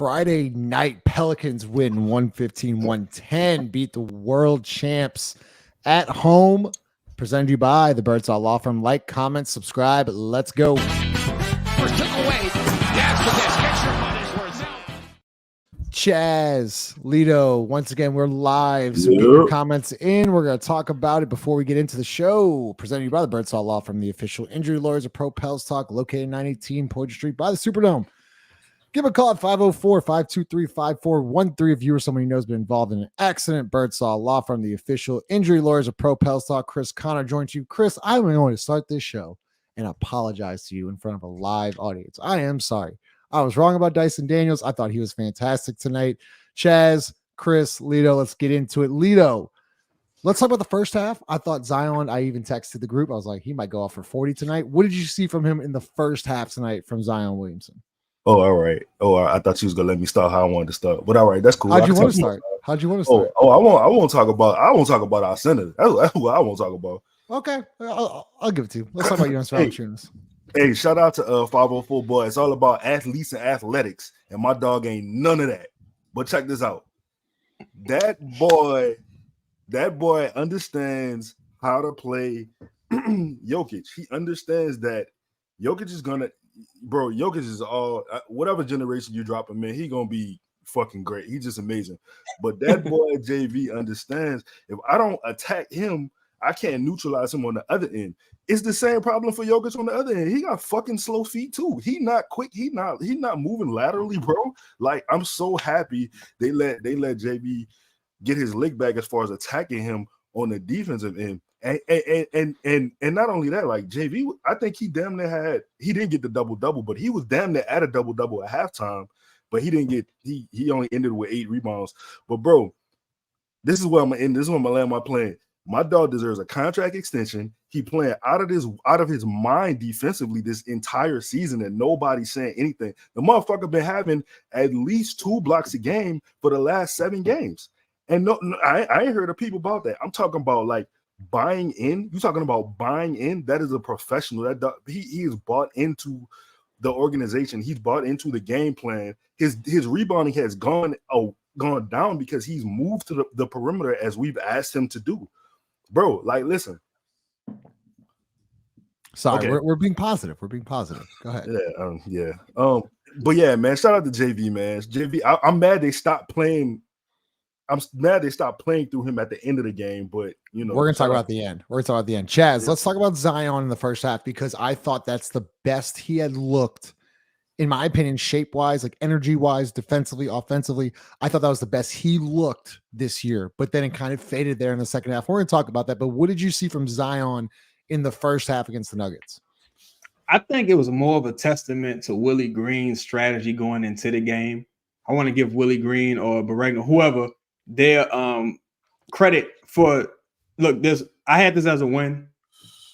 Friday night Pelicans win 115-110, beat the world champs at home. Presented to you by the Birdsall Law Firm. Like, comment, subscribe. Let's go. First took away. That's the best. Get your money's worth out. Chaz, Lido, once again, we're live. So get your comments in. We're going to talk about it before we get into the show. Presented to you by the Birdsall Law Firm, the official injury lawyers of Pro Pels Talk, located 918 Poitras Street by the Superdome. Give a call at 504-523-5413 if you or someone you know has been involved in an accident. Birdsall Law Firm, the official injury lawyers of Pro Pels Talk. Chris Connor joins you. Chris, I'm going to start this show and apologize to you in front of a live audience. I am sorry. I was wrong about Dyson Daniels. I thought he was fantastic tonight. Chaz, Chris, Lido, let's get into it. Lido, let's talk about the first half. I thought Zion, I even texted the group. I was like, he might go off for 40 tonight. What did you see from him in the first half tonight from Zion Williamson? Oh, all right. Oh, I thought you was gonna let me start how I wanted to start, but all right, that's cool. How'd you want to start? How'd you want to start? I won't talk about our center. That's what I won't talk about. Okay, I'll give it to you. Let's talk about Jonas Valanciunas. Hey, shout out to 504 boy. It's all about athletes and athletics, and my dog ain't none of that. But check this out. That boy understands how to play Jokic. He understands that Jokic is gonna. Bro, Jokic is all whatever generation you drop him in, he gonna be fucking great. He's just amazing. But that boy JV understands if I don't attack him, I can't neutralize him on the other end. It's the same problem for Jokic on the other end. He got fucking slow feet too. He not quick. He not moving laterally, bro. Like I'm so happy they let JV get his lick back as far as attacking him on the defensive end. And not only that, like JV, I think he damn near he didn't get the double-double, but he was damn near at a double-double at halftime, but he didn't get he only ended with 8 rebounds. But bro, this is where I'm gonna end. This is where I'm gonna land my plan. My dog deserves a contract extension. He playing out of his mind defensively this entire season, and nobody's saying anything. The motherfucker been having at least 2 blocks a game for the last 7 games. And no, I ain't heard of people about that. I'm talking about like buying in. You talking about buying in? That is a professional. That he is bought into the organization. He's bought into the game plan. His rebounding has gone down because he's moved to the perimeter as we've asked him to do. Bro, like listen. Sorry, okay. We're being positive. We're being positive. Go ahead. Yeah. But yeah, man. Shout out to JV, man. JV. I'm mad they stopped playing. I'm mad they stopped playing through him at the end of the game, but you know, we're gonna talk about the end. Chaz, let's talk about Zion in the first half because I thought that's the best he had looked, in my opinion, shape-wise, like energy-wise, defensively, offensively. I thought that was the best he looked this year, but then it kind of faded there in the second half. We're gonna talk about that, but what did you see from Zion in the first half against the Nuggets? I think it was more of a testament to Willie Green's strategy going into the game. I want to give Willie Green or Barrega, whoever, their credit for I had this as a win.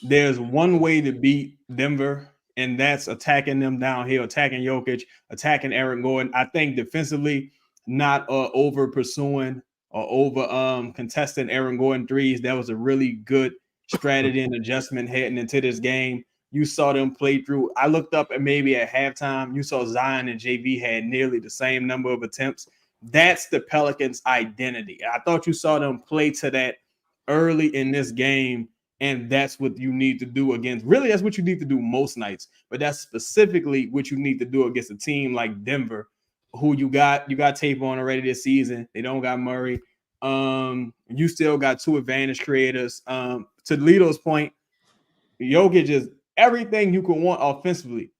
There's one way to beat Denver, and that's attacking them downhill, attacking Jokic, attacking Aaron Gordon. I think defensively, not over pursuing or over contesting Aaron Gordon threes. That was a really good strategy and adjustment heading into this game. You saw them play through. I looked up and maybe at halftime, you saw Zion and JV had nearly the same number of attempts. That's the Pelicans' identity. I thought you saw them play to that early in this game, and that's what you need to do against. Really, that's what you need to do most nights, but that's specifically what you need to do against a team like Denver, who you got tape on already this season. They don't got Murray. You still got 2 advantage creators. To Lido's point, Jokic is everything you could want offensively.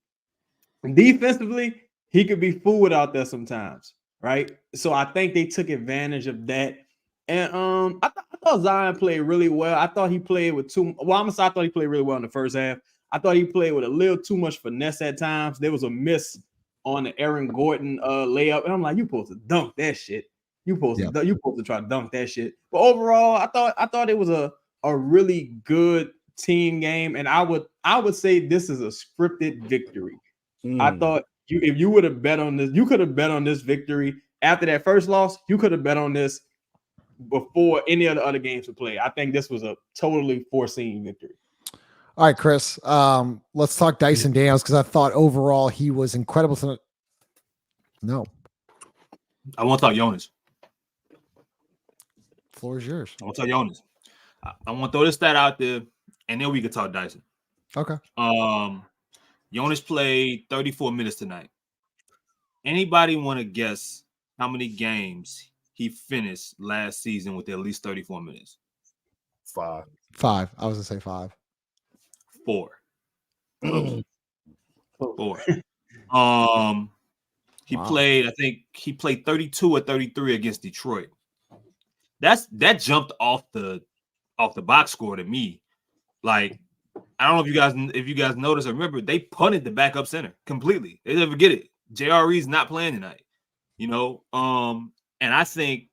Defensively, he could be fooled out there sometimes. Right, so I think they took advantage of that, and I thought Zion played really well. I thought he played with I thought he played really well in the first half. I thought he played with a little too much finesse at times. There was a miss on the Aaron Gordon layup, and I'm like, you supposed to dunk that shit. You supposed to try to dunk that shit. But overall, I thought it was a really good team game, and I would say this is a scripted victory. I thought. If you would have bet on this, you could have bet on this victory after that first loss. You could have bet on this before any of the other games were played. I think this was a totally foreseen victory. All right, Chris. Let's talk Dyson Daniels because I thought overall he was incredible. No. I want to talk Jonas. Floor is yours. I want to talk Jonas. I want to throw this stat out there, and then we can talk Dyson. Okay. Jonas played 34 minutes tonight. Anybody want to guess how many games he finished last season with at least 34 minutes? 5. I was gonna say 5. 4. Mm. 4. He Wow. played, I think he played 32 or 33 against Detroit. That jumped off the box score to me. Like, I don't know if you guys noticed or remember, they punted the backup center completely. They never get it. JRE's not playing tonight, you know. And I think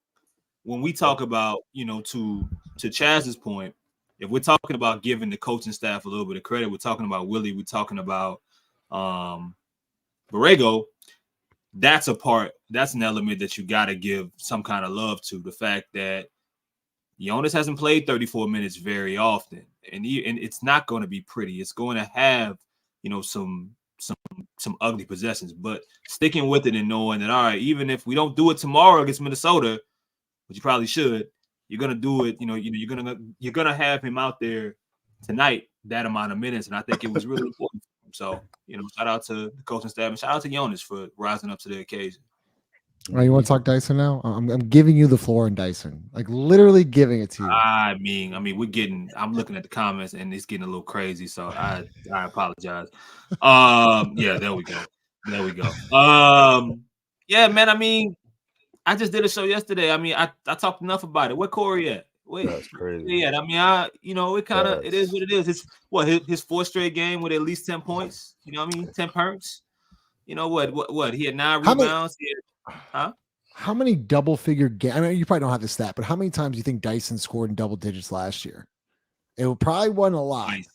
when we talk about, you know, to Chaz's point, if we're talking about giving the coaching staff a little bit of credit, we're talking about Willie, we're talking about Borrego. That's an element that you got to give some kind of love to. The fact that Jonas hasn't played 34 minutes very often, and it's not going to be pretty. It's going to have, you know, some ugly possessions, but sticking with it and knowing that, all right, even if we don't do it tomorrow against Minnesota, which you probably should, you're gonna do it. You know, you're gonna have him out there tonight that amount of minutes, and I think it was really important for him. So, you know, shout out to the coaching staff and shout out to Jonas for rising up to the occasion. All right, you want to talk Dyson now? I'm giving you the floor in Dyson, like literally giving it to you. I mean, I'm looking at the comments and it's getting a little crazy, so I apologize. Yeah, there we go. Yeah, man. I mean, I just did a show yesterday. I mean, I talked enough about it. Where Corey at? That's crazy. Yeah, I mean, it is what it is. It's his 4th straight game with at least 10 points. You know what I mean? 10 points. You know what? He had 9 rebounds. How many double-figure games? I mean, you probably don't have the stat, but how many times do you think Dyson scored in double digits last year? It probably wasn't a lot. Twice.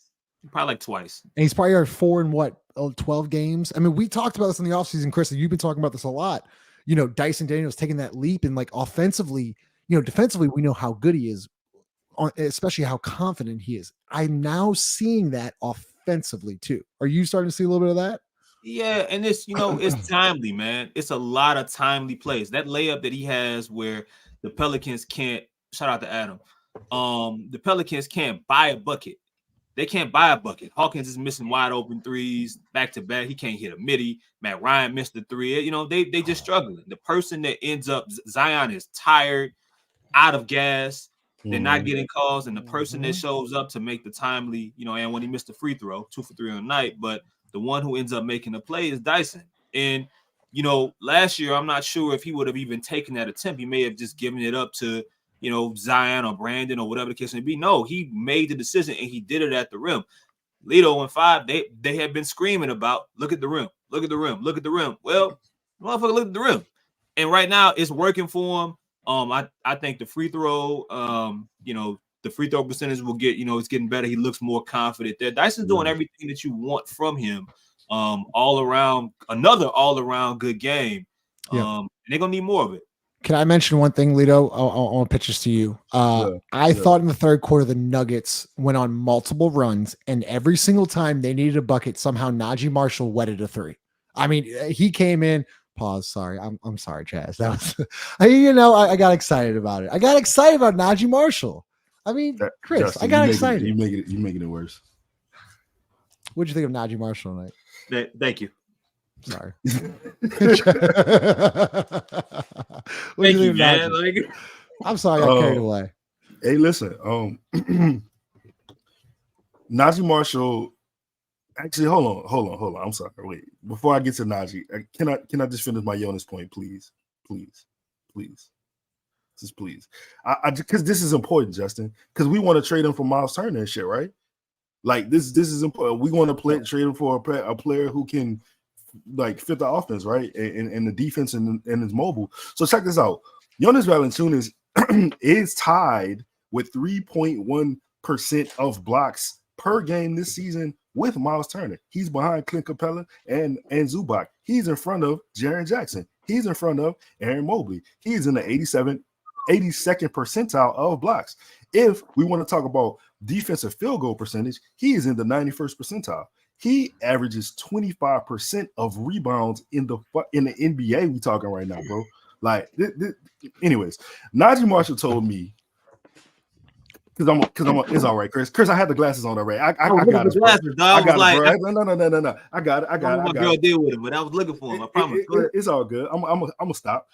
Probably like twice. And he's probably got 4 in 12 games. I mean, we talked about this in the offseason, Chris, and you've been talking about this a lot. You know, Dyson Daniels taking that leap, and like offensively, you know, defensively, we know how good he is, especially how confident he is. I'm now seeing that offensively too. Are you starting to see a little bit of that? Yeah, and it's, you know, it's timely, man. It's a lot of timely plays. That layup that he has where the Pelicans can't, shout out to Adam. The Pelicans can't buy a bucket. They can't buy a bucket. Hawkins is missing wide open threes back to back. He can't hit a midi. Matt Ryan missed the 3. You know, they just struggling. The person that ends up, Zion is tired, out of gas. They're not getting calls, and the person that shows up to make the timely, you know, and when he missed the free throw, 2 for 3 on the night, but the one who ends up making the play is Dyson. And, you know, last year, I'm not sure if he would have even taken that attempt. He may have just given it up to, you know, Zion or Brandon or whatever the case may be. No, he made the decision and he did it at the rim. Lito and 5, they had been screaming about, look at the rim, look at the rim, look at the rim. Well, motherfucker, look at the rim. And right now it's working for him. I think the free throw, you know, the free throw percentage will get, you know, it's getting better. He looks more confident there. Dyson's doing everything that you want from him. All around, another all around good game. And they're gonna need more of it. Can I mention one thing, Lito? I want to pitch this to you. I thought in the third quarter, the Nuggets went on multiple runs, and every single time they needed a bucket, somehow Naji Marshall wetted a 3. I mean, he came in. Pause. Sorry, I'm sorry, Chaz. That was, you know, I got excited about it. I got excited about Naji Marshall. I mean, Chris, Justin, I got excited. You making it worse. What'd you think of Naji Marshall tonight? Thank you. Sorry. Thank you, man. I'm sorry, I got carried away. Hey, listen. Naji Marshall. Actually, hold on. I'm sorry. Wait. Before I get to Naji, can I just finish my Jonas point, please? Just please. I because this is important, Justin. Because we want to trade him for Miles Turner and shit, right? Like this is important. We want to trade him for a player who can like fit the offense, right? And the defense and is mobile. So check this out. Jonas Valanciunas is tied with 3.1% of blocks per game this season with Miles Turner. He's behind Clint Capella and Zubac. He's in front of Jaren Jackson. He's in front of Aaron Mobley. He's in the 82nd percentile of blocks. If we want to talk about defensive field goal percentage, he is in the 91st percentile. He averages 25% of rebounds in the NBA we talking right now, bro. Like, anyways, Naji Marshall told me because it's all right, Chris. Chris, I had the glasses on already. I got it, bro. I got it, bro. No. I got it. My girl deal with him, but I was looking for him. I promise. It's all good. I'm gonna stop.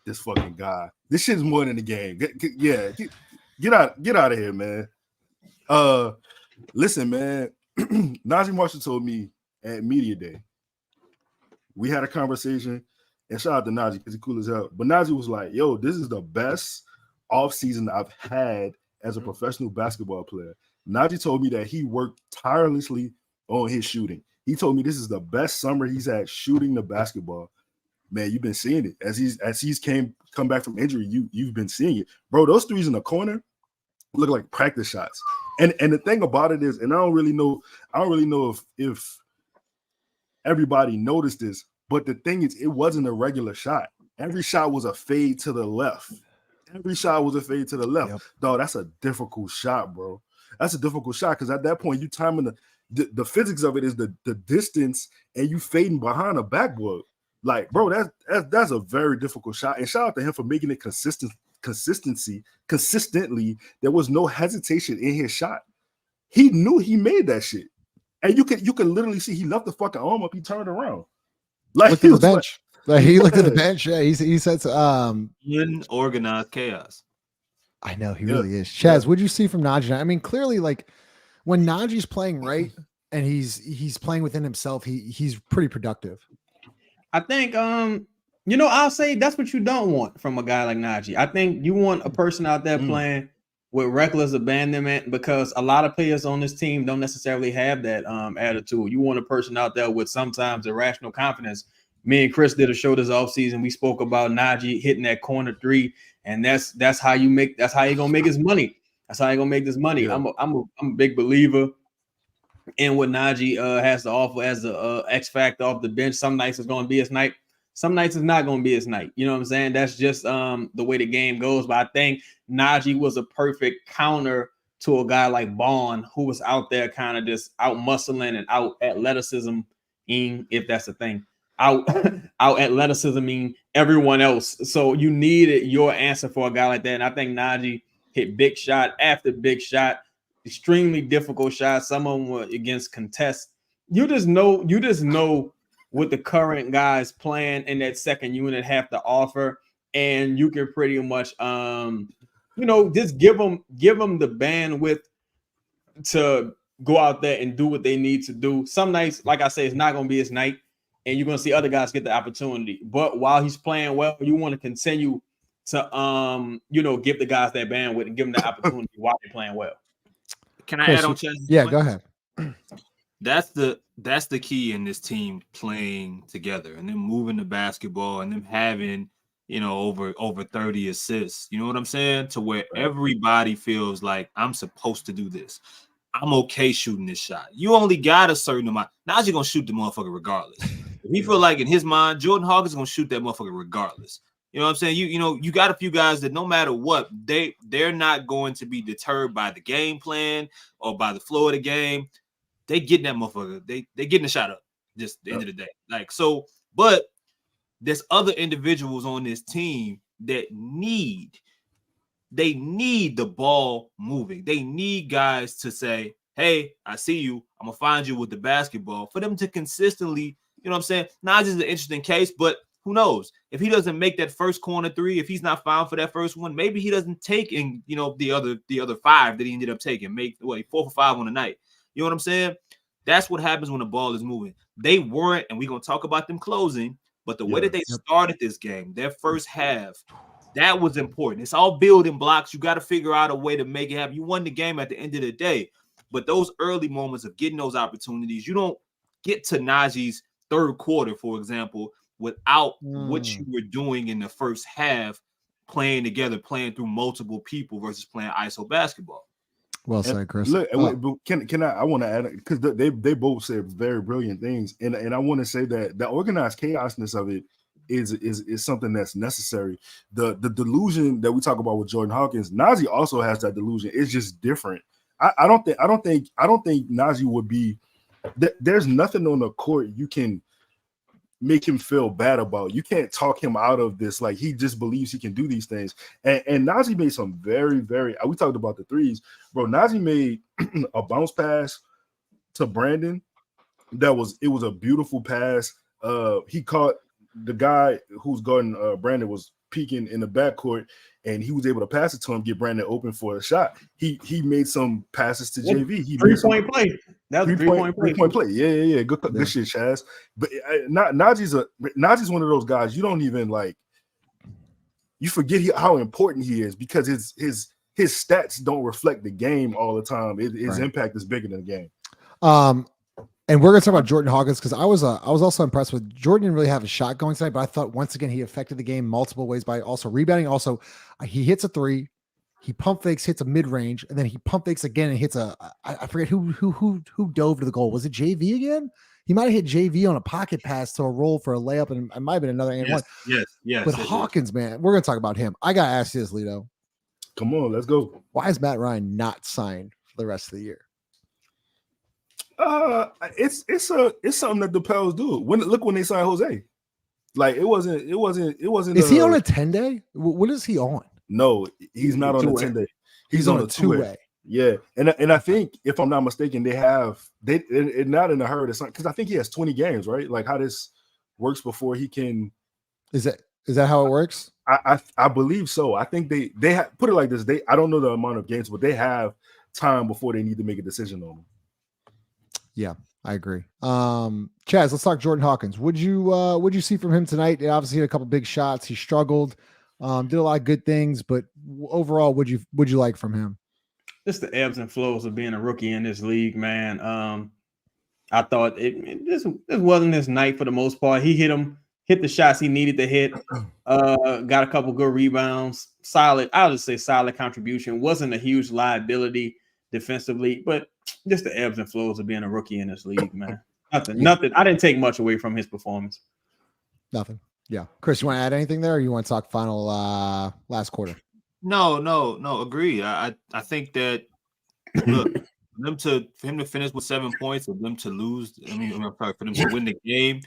This fucking guy. This shit's more than the game. Get out of here, man. Listen, man. Naji Marshall told me at Media Day. We had a conversation, and shout out to Naji because he's cool as hell. But Naji was like, "Yo, this is the best offseason I've had as a professional basketball player." Naji told me that he worked tirelessly on his shooting. He told me this is the best summer he's had shooting the basketball. Man, you've been seeing it as he's come back from injury. You've been seeing it, bro. Those threes in the corner look like practice shots. And the thing about it is, and I don't really know if everybody noticed this, but the thing is, it wasn't a regular shot. Every shot was a fade to the left. Yep. Dog, that's a difficult shot, bro. That's a difficult shot because at that point, you timing the physics of it is the distance and you fading behind a backboard. Like, bro, that's a very difficult shot. And shout out to him for making it consistently. There was no hesitation in his shot. He knew he made that shit. And you could literally see he left the fucking arm up, he turned around. Like looked at the bench. Like he looked at the bench. Yeah, he said unorganized chaos. I know he really is. Chaz, what'd you see from Naji? I mean, clearly, like when Naji's playing right and he's playing within himself, he's pretty productive. I think I'll say that's what you don't want from a guy like Naji. I think you want a person out there playing with reckless abandonment because a lot of players on this team don't necessarily have that attitude. You want a person out there with sometimes irrational confidence. Me and Chris did a show this offseason. We spoke about Naji hitting that corner three, and that's how you're gonna make his money. That's how you're gonna make this money. Yeah. I'm a big believer in what Naji has to offer as a X factor off the bench. Some nights it's gonna be his night. Some nights it's not going to be his night. You know what I'm saying? That's just the way the game goes. But I think Naji was a perfect counter to a guy like Bond, who was out there kind of just out muscling and out athleticism, if that's a thing. Out athleticism everyone else. So you needed your answer for a guy like that. And I think Naji hit big shot after big shot, extremely difficult shots. Some of them were against contests. You just know what the current guys playing in that second unit have to offer, and you can pretty much just give them the bandwidth to go out there and do what they need to do. Some nights, like I say, it's not going to be his night, and you're going to see other guys get the opportunity. But while he's playing well, you want to continue to give the guys that bandwidth and give them the opportunity while they're playing well. Can I add on? Yeah, go ahead. That's the key in this team playing together and them moving the basketball and them having, over 30 assists. You know what I'm saying? To where everybody feels like I'm supposed to do this. I'm okay shooting this shot. You only got a certain amount. Now you're gonna shoot the motherfucker regardless. If he feel like in his mind, Jordan Hawkins is gonna shoot that motherfucker regardless. You know what I'm saying? You got a few guys that no matter what, they're not going to be deterred by the game plan or by the flow of the game. They getting that motherfucker. They getting the shot up. Just the end of the day. Like so, but there's other individuals on this team that need the ball moving. They need guys to say, "Hey, I see you. I'm gonna find you with the basketball." For them to consistently, you know what I'm saying? Naji is an interesting case, but who knows? If he doesn't make that first corner three, if he's not found for that first one, maybe he doesn't take in, the other five that he ended up taking. Make 4 for 5 on the night. You know what I'm saying? That's what happens when the ball is moving. They weren't, and we're going to talk about them closing, but the way that they started this game, their first half, that was important. It's all building blocks. You got to figure out a way to make it happen. You won the game at the end of the day, but those early moments of getting those opportunities, you don't get to Naji's third quarter, for example, without what you were doing in the first half, playing together, playing through multiple people versus playing ISO basketball. Well said, Chris. Look, can I want to add, because they both said very brilliant things, and I want to say that the organized chaosness of it is something that's necessary. The delusion that we talk about with Jordan Hawkins, Naji also has that delusion. It's just different. I don't think Naji would be. There's nothing on the court you can make him feel bad about. You can't talk him out of this. Like, he just believes he can do these things. And Naji made some very, very, we talked about the threes, bro. Naji made a bounce pass to Brandon. It was a beautiful pass. He caught the guy who's guarding Brandon was peeking in the backcourt, and he was able to pass it to him, get Brandon open for a shot. He made some passes to JV. He 3-point play. That was a 3-point play. Yeah. Good shit, Chaz. But Naji's one of those guys you don't even like. You forget how important he is because his stats don't reflect the game all the time. His impact is bigger than the game. And we're going to talk about Jordan Hawkins because I was also impressed with Jordan. Didn't really have a shot going tonight, but I thought once again he affected the game multiple ways by also rebounding. Also, he hits a three, he pump fakes, hits a mid range, and then he pump fakes again and hits I forget who dove to the goal. Was it JV again? He might have hit JV on a pocket pass to a roll for a layup, and it might have been another and one. Yes. But Hawkins, man, we're going to talk about him. I got to ask you this, Lito. Come on, let's go. Why is Matt Ryan not signed for the rest of the year? It's something that the Pels do. Look when they signed Jose, like it wasn't. Is he on a 10-day? What is he on? No, he's not on a 10-day. He's on a 2-way. Yeah, and I think if I'm not mistaken, they're not in a hurry to sign because I think he has 20 games, right? Like how this works before he can. Is that how it works? I believe so. I think they put it like this. I don't know the amount of games, but they have time before they need to make a decision on him. Yeah, I agree. Chaz, let's talk Jordan Hawkins. What'd you see from him tonight? He obviously hit a couple big shots. He struggled, did a lot of good things, but overall, what'd you like from him? Just the ebbs and flows of being a rookie in this league, man. I thought this wasn't his night for the most part. He hit the shots he needed to hit. Got a couple good rebounds. Solid. I'll just say solid contribution. Wasn't a huge liability defensively, but just the ebbs and flows of being a rookie in this league, man. Nothing. I didn't take much away from his performance. Nothing. Yeah. Chris, you want to add anything there, or you want to talk final last quarter? No. Agree. I think that look, for him to finish with 7 points, for them to lose. For them to win the game.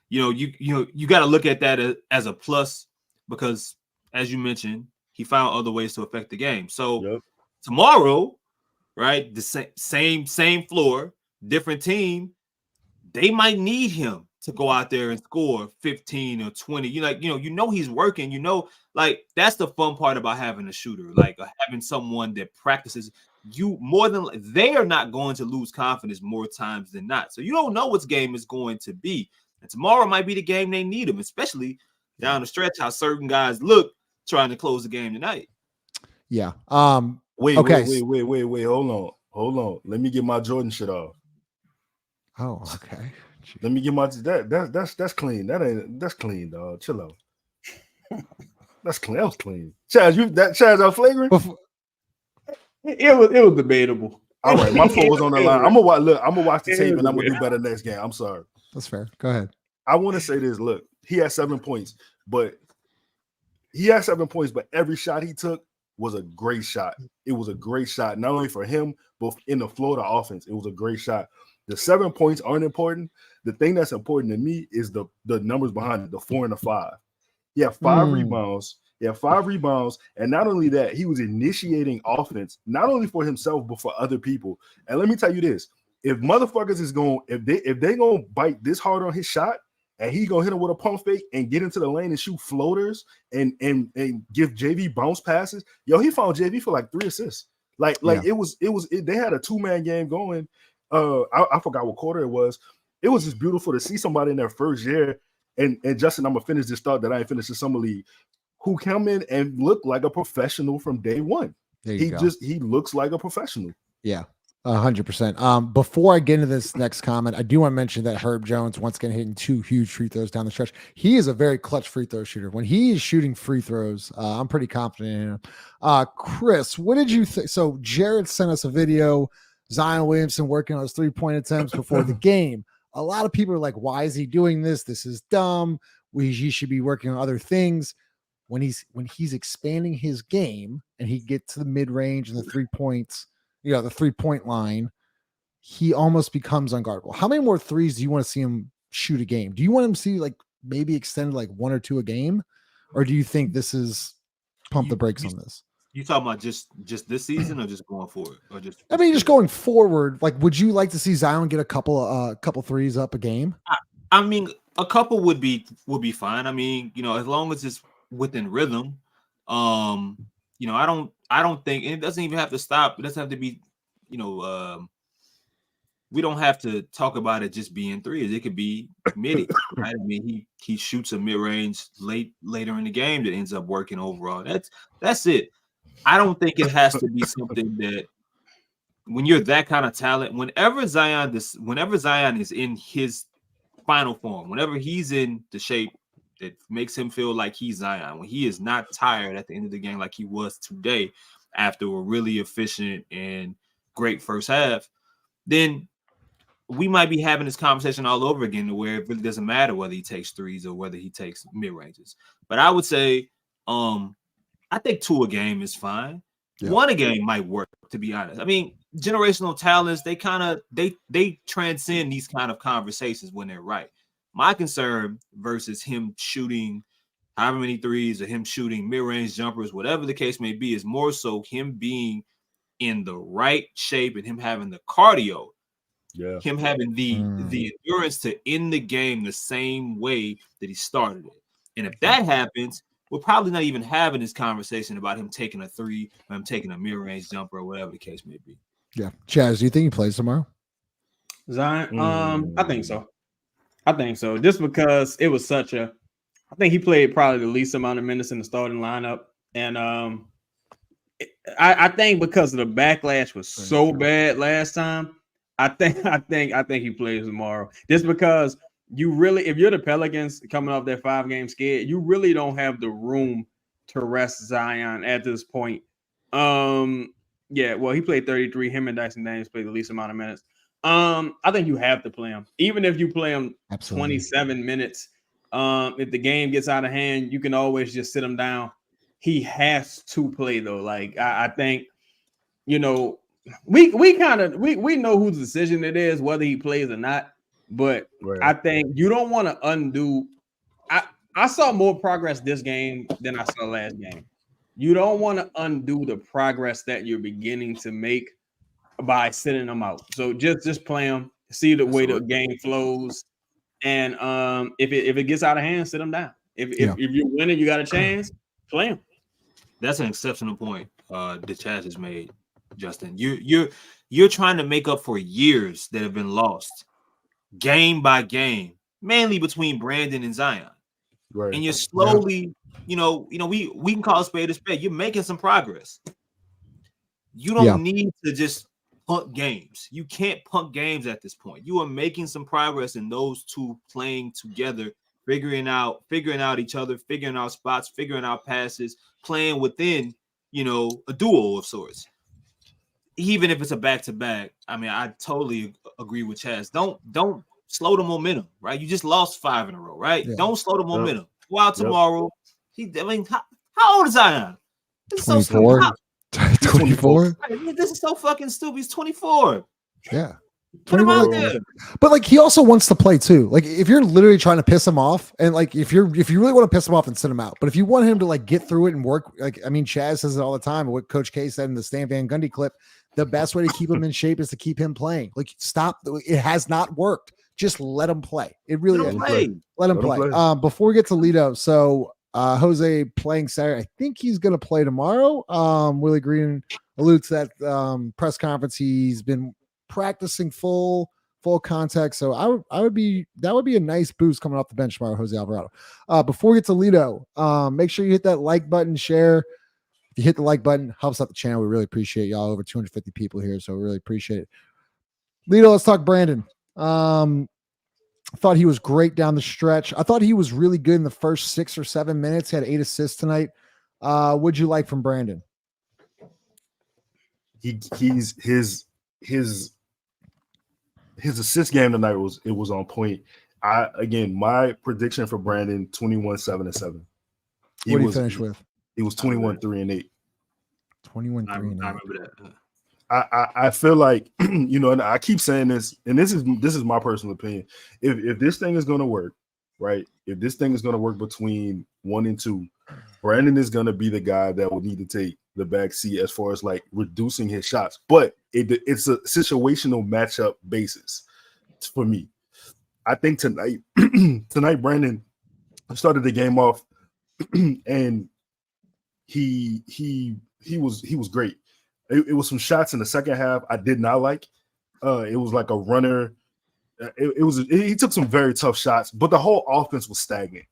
You got to look at that as a plus because, as you mentioned, he found other ways to affect the game. So tomorrow, right, the same floor, different team, they might need him to go out there and score 15 or 20. He's working. Like that's the fun part about having a shooter, like having someone that practices. You more than they are not going to lose confidence more times than not. So you don't know what game is going to be. And tomorrow might be the game they need him, especially down the stretch, how certain guys look trying to close the game tonight. Yeah. Wait. Okay. Hold on. Let me get my Jordan shit off. Oh, okay. Jeez. Let me get my that's clean. That's clean, dog. Chill out. That's clean. That was clean. Chaz out flagrant? It was debatable. All right, my phone was on the line. I'm gonna watch the tape and I'm gonna do better next game. I'm sorry. That's fair. Go ahead. I want to say this. Look, he had 7 points, but every shot he took was a great shot. It was a great shot, not only for him, but in the flow of the offense. It was a great shot. The 7 points aren't important. The thing that's important to me is the numbers behind it, the 4 and the 5. He had 5 rebounds. He had 5 rebounds, and not only that, he was initiating offense, not only for himself but for other people. And let me tell you this: if motherfuckers is going, if they gonna bite this hard on his shot, and he gonna hit him with a pump fake and get into the lane and shoot floaters and give JV bounce passes, he found JV for like 3 assists. It was they had a 2-man game going. I forgot what quarter it was. It was just beautiful to see somebody in their first year. And Justin, I'm gonna finish this thought that I ain't finished the summer league, who come in and look like a professional from day one. He looks like a professional. Yeah, 100%. Before I get into this next comment, I do want to mention that Herb Jones once again hitting 2 huge free throws down the stretch. He is a very clutch free throw shooter. When he is shooting free throws, I'm pretty confident in him. Chris, what did you think? So Jared sent us a video. Zion Williamson working on his 3-point attempts before the game. A lot of people are like, why is he doing this? This is dumb. He should be working on other things. When he's expanding his game and he gets to the mid-range and the 3 points, the 3-point line, he almost becomes unguardable. How many more threes do you want to see him shoot a game? Do you want him to see like maybe extend like 1 or 2 a game, or do you think this is pump the brakes on this? You talking about just this season or just going forward, or just? I mean, just going forward. Like, would you like to see Zion get a couple threes up a game? I mean, a couple would be fine. I mean, as long as it's within rhythm. I don't think it doesn't even have to stop. It doesn't have to be, we don't have to talk about it just being threes. It could be midi, right? I mean, he shoots a mid-range later in the game that ends up working overall. That's it. I don't think it has to be something that when you're that kind of talent, whenever Zion is in his final form, whenever he's in the shape that makes him feel like he's Zion, when he is not tired at the end of the game like he was today after a really efficient and great first half, then we might be having this conversation all over again to where it really doesn't matter whether he takes threes or whether he takes mid-ranges. But I would say I think 2 a game is fine. Yeah. 1 a game might work, to be honest. I mean, generational talents, they transcend these kind of conversations when they're right. My concern versus him shooting however many threes or him shooting mid-range jumpers, whatever the case may be, is more so him being in the right shape and him having the cardio, him having the endurance to end the game the same way that he started it. And if that happens, we're probably not even having this conversation about him taking a 3 or him taking a mid-range jumper or whatever the case may be. Yeah. Chaz, do you think he plays tomorrow? Zion, I think so. Just because it was I think he played probably the least amount of minutes in the starting lineup. And I think because of the backlash was so bad last time, I think he plays tomorrow. Just because if you're the Pelicans coming off that 5-game skid, you really don't have the room to rest Zion at this point. He played 33. Him and Dyson Daniels played the least amount of minutes. I think you have to play him. Even if you play him 27 minutes, if the game gets out of hand, you can always just sit him down. He has to play though. Like I think, we know whose decision it is, whether he plays or not. But I think you don't want to undo. I saw more progress this game than I saw last game. You don't want to undo the progress that you're beginning to make by sitting them out. So just play them, see the way the game flows, and if it gets out of hand, sit them down. If you're winning, you got a chance, play them. That's an exceptional point that Chaz has made, Justin. You're trying to make up for years that have been lost, game by game, mainly between Brandon and Zion. Right. And you're slowly, we can call a spade a spade. You're making some progress. You don't need to just punt games. You can't punt games at this point. You are making some progress in those two playing together, figuring out each other, figuring out spots, figuring out passes, playing within, a duo of sorts. Even if it's a back-to-back, I mean, I totally agree with Chaz. Don't slow the momentum, right? You just lost 5 in a row, right? Yeah. Don't slow the momentum. Go out tomorrow. How old is Zion? This is 24. So 24. This is so fucking stupid. He's 24. Yeah. Put him out there. But he also wants to play too. Like if you're literally trying to piss him off, and if you really want to piss him off, then send him out. But if you want him to get through it and work, Chaz says it all the time. What Coach K said in the Stan Van Gundy clip, the best way to keep him in shape is to keep him playing. Stop. It has not worked. Just let him play. It really is. Let him play. Before we get to Lito, so Jose playing Saturday. I think he's going to play tomorrow. Willie Green alluded to that press conference. He's been practicing full contact. So that would be a nice boost coming off the bench tomorrow, Jose Alvarado. Before we get to Lito, make sure you hit that like button, share. If you hit the like button, helps out the channel. We really appreciate y'all. Over 250 people here, so we really appreciate it. Lito, let's talk Brandon. I thought he was great down the stretch. I thought he was really good in the first 6 or 7 minutes. He had 8 assists tonight. What'd you like from Brandon? His assist game tonight was on point. My prediction for Brandon 21, 7 and 7. What did he finish with? He was 21, 3 and 8. 21, 3 and 8. I remember that. I feel like and I keep saying this, and this is my personal opinion. If this thing is gonna work, right? If this thing is gonna work between 1 and 2, Brandon is gonna be the guy that will need to take the back seat as far as like reducing his shots. But it's a situational matchup basis for me. I think tonight Brandon started the game off and he was great. It was some shots in the second half I did not like. It was like a runner. He took some very tough shots, but the whole offense was stagnant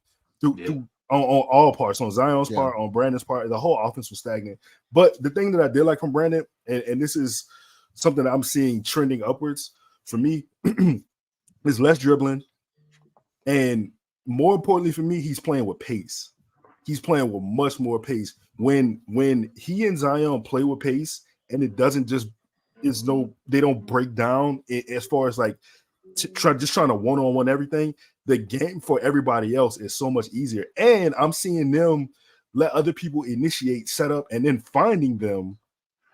on all parts, on Zion's part, on Brandon's part. The whole offense was stagnant. But the thing that I did like from Brandon, and this is something that I'm seeing trending upwards for me, is less dribbling, and more importantly for me, he's playing with pace. He's playing with much more pace. When he and Zion play with pace, and it doesn't they don't break down as far as like trying to one-on-one everything. The game for everybody else is so much easier, and I'm seeing them let other people initiate, set up, and then finding them,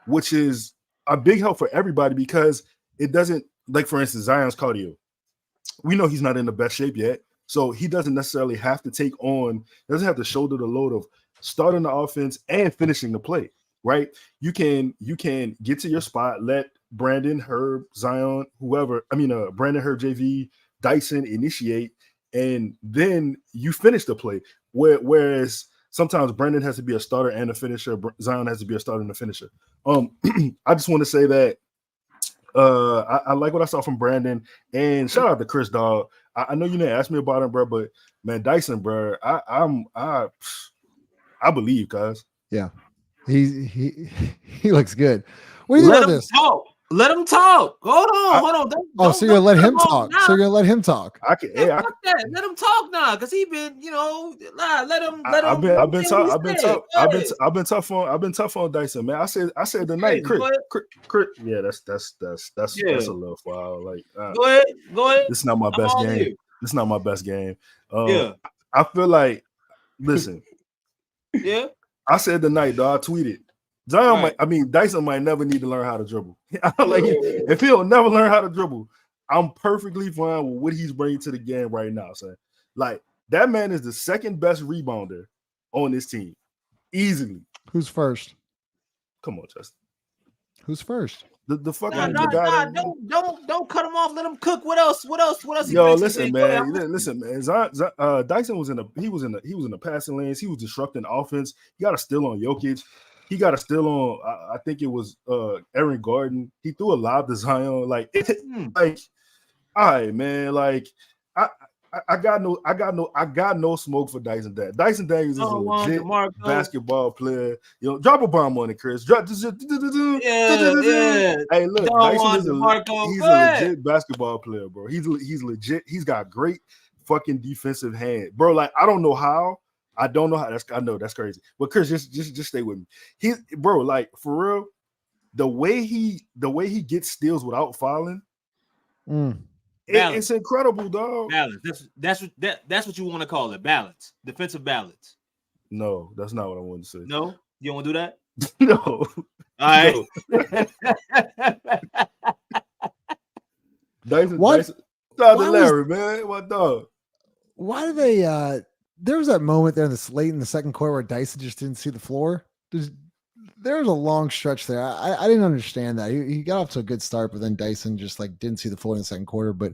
which is a big help for everybody because it doesn't, like for instance, Zion's cardio. We know he's not in the best shape yet, so he doesn't necessarily have to doesn't have to shoulder the load of starting the offense and finishing the play, right? You can get to your spot, let Brandon, Herb, Zion, Brandon, Herb, JV, Dyson initiate, and then you finish the play. Whereas sometimes Brandon has to be a starter and a finisher. Zion has to be a starter and a finisher. I just want to say that I like what I saw from Brandon, and shout out to Chris, dog. I know you didn't ask me about him, bro, but man, Dyson, bro, I believe, guys. Yeah, he looks good. What do you think about this? Let him talk. Hold on. So you're gonna let him talk. So you're gonna let him talk. Fuck that. Let him talk now, because he been, let him. I've been tough on Dyson, man. I said tonight, Chris. Yeah, that's a little foul. Like, go ahead. This is not my best game. This is not my best game. I feel like, listen. Yeah. I said tonight, dog. I tweeted. Dyson might never need to learn how to dribble. If he'll never learn how to dribble, I'm perfectly fine with what he's bringing to the game right now, son. Like, that man is the second best rebounder on this team, easily. Who's first? Come on, Justin. Who's first? The fucking guy. Don't cut him off. Let him cook. What else? Yo, listen, man. Dyson was in the passing lanes. He was disrupting offense. He got a steal on Jokic. He got a steal on, I think it was Aaron Gordon. He threw a lob to Zion. Like, all right, man. Like, I got no smoke for Dyson Daniels. Dyson Daniels is a legit basketball player. Drop a bomb on it, Chris. Hey, look, Dyson is a legit basketball player, bro. He's legit. He's got great fucking defensive hand, bro. Like, I don't know how. I know that's crazy. But Chris, just stay with me. Bro, like, for real, the way he gets steals without fouling, it's incredible, dog. Balance. That's what you want to call it. Balance. Defensive balance. No, that's not what I wanted to say. No? You don't want to do that? No. All right. Dyson. Shout out to Larry, man. What dog? Why do they there was that moment there in late in the second quarter where Dyson just didn't see the floor. There was a long stretch there. I didn't understand that. He got off to a good start, but then Dyson just like didn't see the floor in the second quarter. But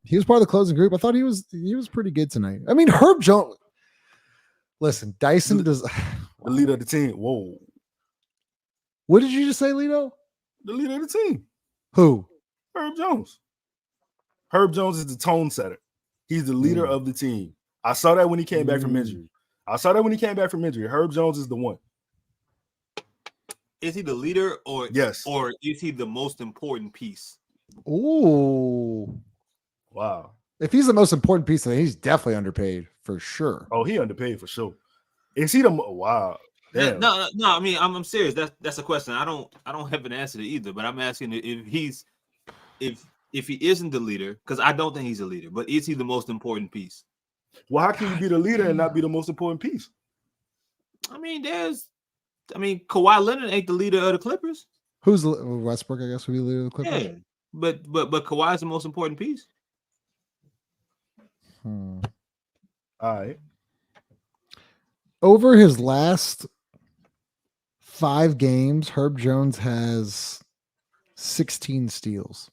he was part of the closing group. I thought he was pretty good tonight. I mean, Herb Jones. Listen, Dyson does the leader of the team. Whoa. What did you just say, Lito? The leader of the team. Who? Herb Jones. Herb Jones is the tone setter. He's the leader of the team. I saw that when he came back from injury. Herb Jones is the one. Is he the leader or yes? Or is he the most important piece? Ooh. Wow. If he's the most important piece, then he's definitely underpaid for sure. Oh, he underpaid for sure. Is he the wow? Damn. No. I mean, I'm serious. That's a question. I don't have an answer to either. But I'm asking if he isn't the leader, because I don't think he's a leader. But is he the most important piece? Well, how can you be the leader and not be the most important piece? I mean, Kawhi Leonard ain't the leader of the Clippers. Who's Westbrook? I guess would be the leader of the Clippers. Yeah, but Kawhi's the most important piece. All right. Over his last 5 games, Herb Jones has 16 steals.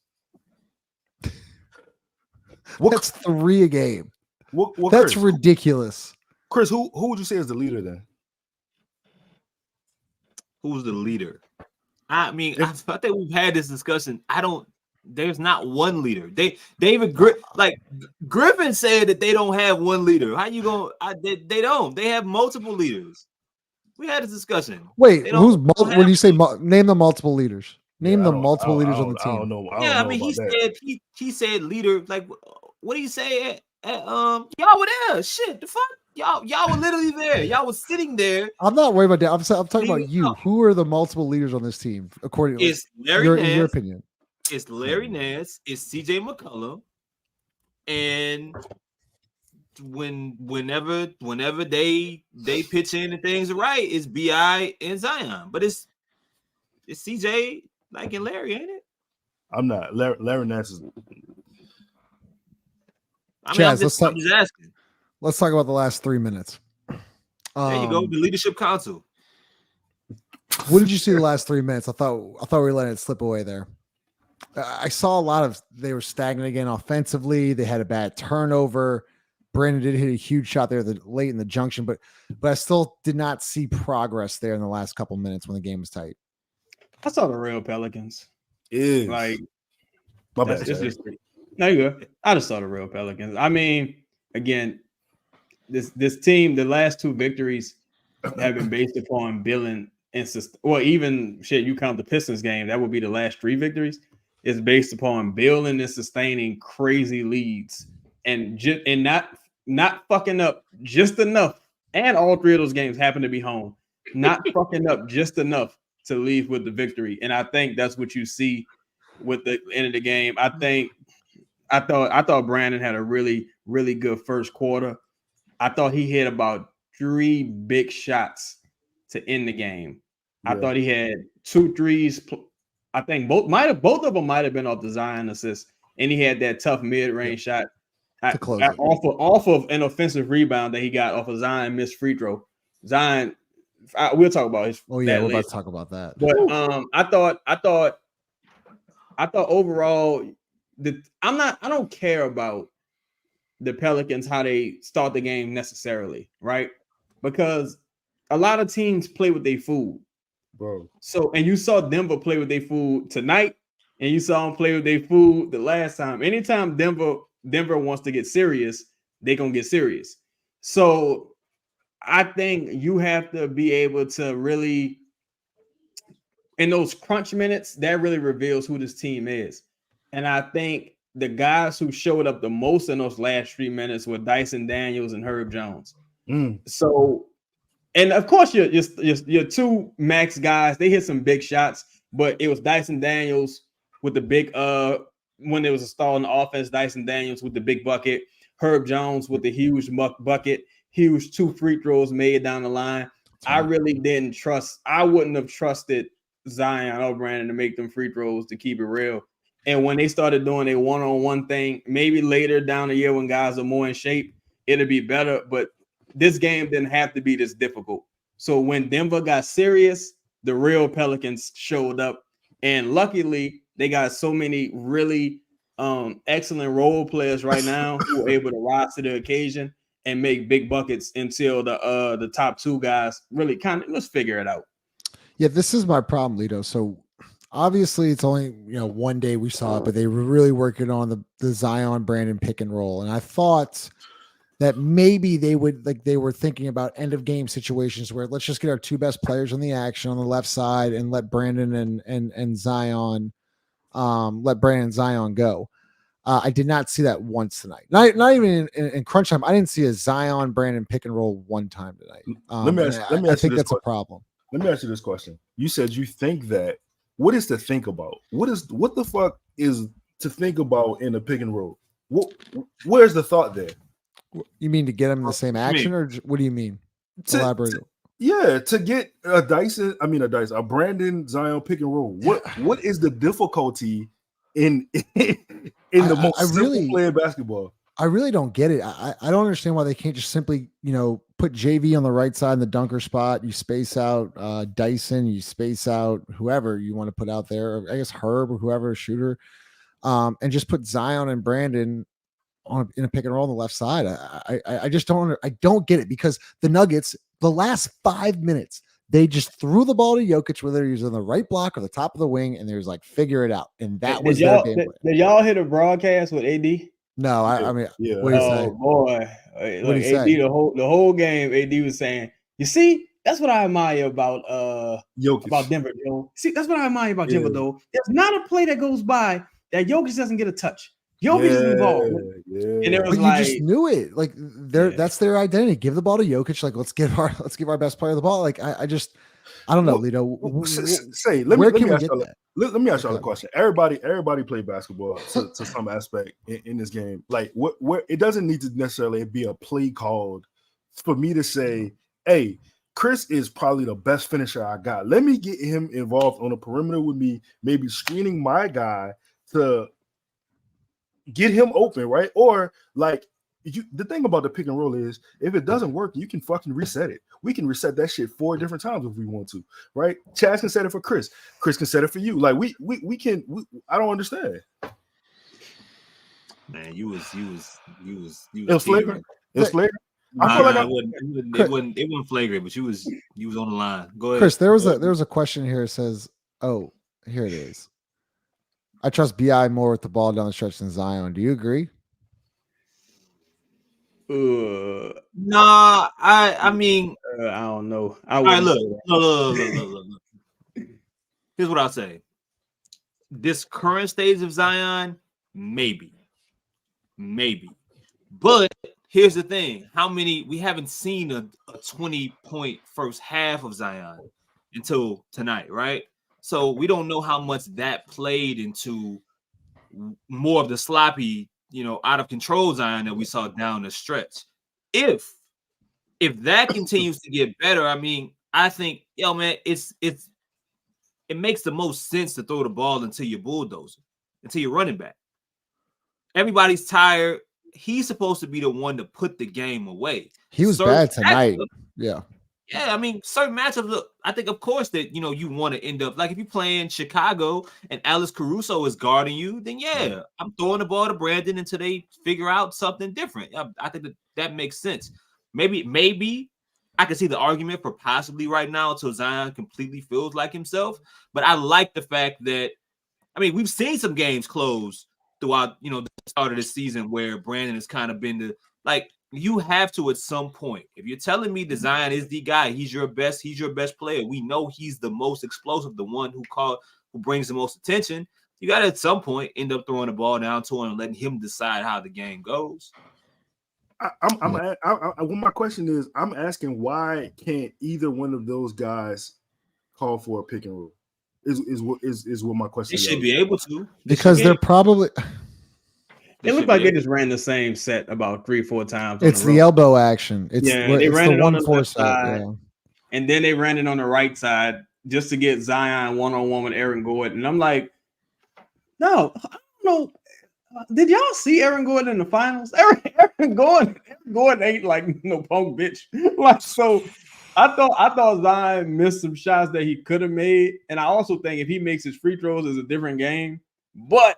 That's 3 a game. That's Chris, ridiculous. Chris, who would you say is the leader then? Who's the leader? I mean, I think we've had this discussion. There's not one leader. Griffin said that they don't have one leader. How you going? They don't. They have multiple leaders. We had this discussion. Wait, what do you say? Name the multiple leaders. Name the multiple leaders on the team. I don't know. I mean, he said leader. Like, what do you say? Y'all were there. Shit, the fuck. Y'all were literally there. Y'all was sitting there. I'm not worried about that. I'm talking about you. Who are the multiple leaders on this team, according to in your opinion? It's Larry Nance. It's CJ McCollum, and whenever they pitch in and things are right, it's BI and Zion. But it's CJ and Larry, ain't it? I'm not. Larry Nance is. I mean, I'm just asking. Let's talk about the last 3 minutes. There you go, the leadership council. What did you see the last 3 minutes? I thought we were letting it slip away there. I saw a lot of they were stagnant again offensively. They had a bad turnover. Brandon did hit a huge shot there late in the junction, but I still did not see progress there in the last couple minutes when the game was tight. I saw the real Pelicans. My bad. No, you're good. I just saw the real Pelicans. I mean, again, this team, the last 2 victories have been based upon building and even shit. You count the Pistons game, that would be the last 3 victories. It's based upon building and sustaining crazy leads and not fucking up just enough. And all 3 of those games happen to be home, not fucking up just enough to leave with the victory. And I think that's what you see with the end of the game. I thought Brandon had a really, really good first quarter. I thought he hit about 3 big shots to end the game. Yeah. I thought he had 2 threes. I think both of them might have been off the Zion assist, and he had that tough mid-range shot off of an offensive rebound that he got off of Zion missed free throw. Zion, we'll talk about his. Oh yeah, we're about to talk about that. But I thought overall, I don't care about the Pelicans, how they start the game necessarily, right? Because a lot of teams play with their food. Bro. So, and you saw Denver play with their food tonight, and you saw them play with their food the last time. Anytime Denver wants to get serious, they're going to get serious. So I think you have to be able to really, in those crunch minutes, that really reveals who this team is. And I think the guys who showed up the most in those last 3 minutes were Dyson Daniels and Herb Jones. So, and of course, your 2 max guys, they hit some big shots, but it was Dyson Daniels with the big when there was a stall in the offense, Dyson Daniels with the big bucket, Herb Jones with the huge bucket, huge 2 free throws made down the line. I really wouldn't have trusted Zion or Brandon to make them free throws, to keep it real. And when they started doing a one-on-one thing, maybe later down the year when guys are more in shape, it'll be better. But this game didn't have to be this difficult. So when Denver got serious, the real Pelicans showed up. And luckily, they got so many really excellent role players right now who are able to rise to the occasion and make big buckets until the top 2 guys really let's figure it out. Yeah, this is my problem, Lito. So obviously it's only one day we saw it, but they were really working on the Zion Brandon pick and roll. And I thought that maybe they were thinking about end of game situations where let's just get our 2 best players on the action on the left side and let Brandon and Zion go. I did not see that once tonight. Not even in crunch time. I didn't see a Zion Brandon pick and roll one time tonight. I think that's a problem. Let me ask you this question. You said you think that. What is to think about? What the fuck is to think about in a pick and roll? Where's the thought there? You mean to get them in the same action, or what do you mean? Elaborate. Yeah, to get a Brandon Zion pick and roll. What is the difficulty in the most simple play of basketball? I really don't get it. I don't understand why they can't just simply, put JV on the right side in the dunker spot. You space out Dyson, you space out whoever you want to put out there, or I guess Herb or whoever, shooter, and just put Zion and Brandon in a pick and roll on the left side. I just don't get it, because the Nuggets, the last 5 minutes, they just threw the ball to Jokic, whether he was on the right block or the top of the wing, and there's like, figure it out. And that was their game plan. Did y'all hit a broadcast with AD? No, I mean, yeah. What do you say? Boy, What like AD the whole game, AD was saying, "You see, that's what I admire about Jokic. About Denver. See, that's what I admire about Denver. Though, there's not a play that goes by that Jokic doesn't get a touch. Jokic is involved, and it was you just knew it. Like that's their identity. Give the ball to Jokic. Like let's give our best player the ball. Like I don't know, Lito. Let me ask y'all a question. Everybody play basketball to some aspect in this game. Like what it doesn't need to necessarily be a play called for me to say, hey, Chris is probably the best finisher I got. Let me get him involved on the perimeter with me, maybe screening my guy to get him open, right? Or like the thing about the pick and roll is if it doesn't work, you can fucking reset it. We can reset that shit 4 different times if we want to, right? Chaz can set it for Chris. Chris can set it for you. Like we can. I don't understand. Man, you was It was flagrant. It was flagrant. I feel like it wasn't flagrant, but you was on the line. Go ahead, Chris. There was a question here. It says, "Oh, here it is. I trust BI more with the ball down the stretch than Zion. Do you agree?" Nah, I mean, I don't know. All right, look. Here's what I'll say. This current stage of Zion, maybe. But here's the thing. We haven't seen a 20-point first half of Zion until tonight, right? So we don't know how much that played into more of the sloppy, out of control Zion that we saw down the stretch. If that continues to get better, I mean, I think, man, it makes the most sense to throw the ball until you're bulldozer, until you're running back. Everybody's tired. He's supposed to be the one to put the game away. He was bad tonight. Yeah. Yeah, I mean, certain matchups, look, I think, of course, that, you want to end up, like, if you're playing Chicago and Alex Caruso is guarding you, then, yeah, I'm throwing the ball to Brandon until they figure out something different. I think that makes sense. Maybe I can see the argument for possibly right now until Zion completely feels like himself. But I like the fact that, I mean, we've seen some games close throughout, the start of the season where Brandon has kind of been you have to at some point. If you're telling me that Zion is the guy, he's your best player. We know he's the most explosive, the one who brings the most attention. You got to at some point end up throwing the ball down to him and letting him decide how the game goes. My question is, I'm asking why can't either one of those guys call for a pick and roll? Is what my question is. They should be able to. Because they're probably. It looked like they just ran the same set about 3-4 times. It's the elbow action. They ran it on the left side, and then they ran it on the right side just to get Zion one-on-one with Aaron Gordon. And I'm like, no, I don't know. Did y'all see Aaron Gordon in the finals? Aaron Gordon ain't like no punk bitch. So I thought Zion missed some shots that he could have made. And I also think if he makes his free throws, it's a different game. But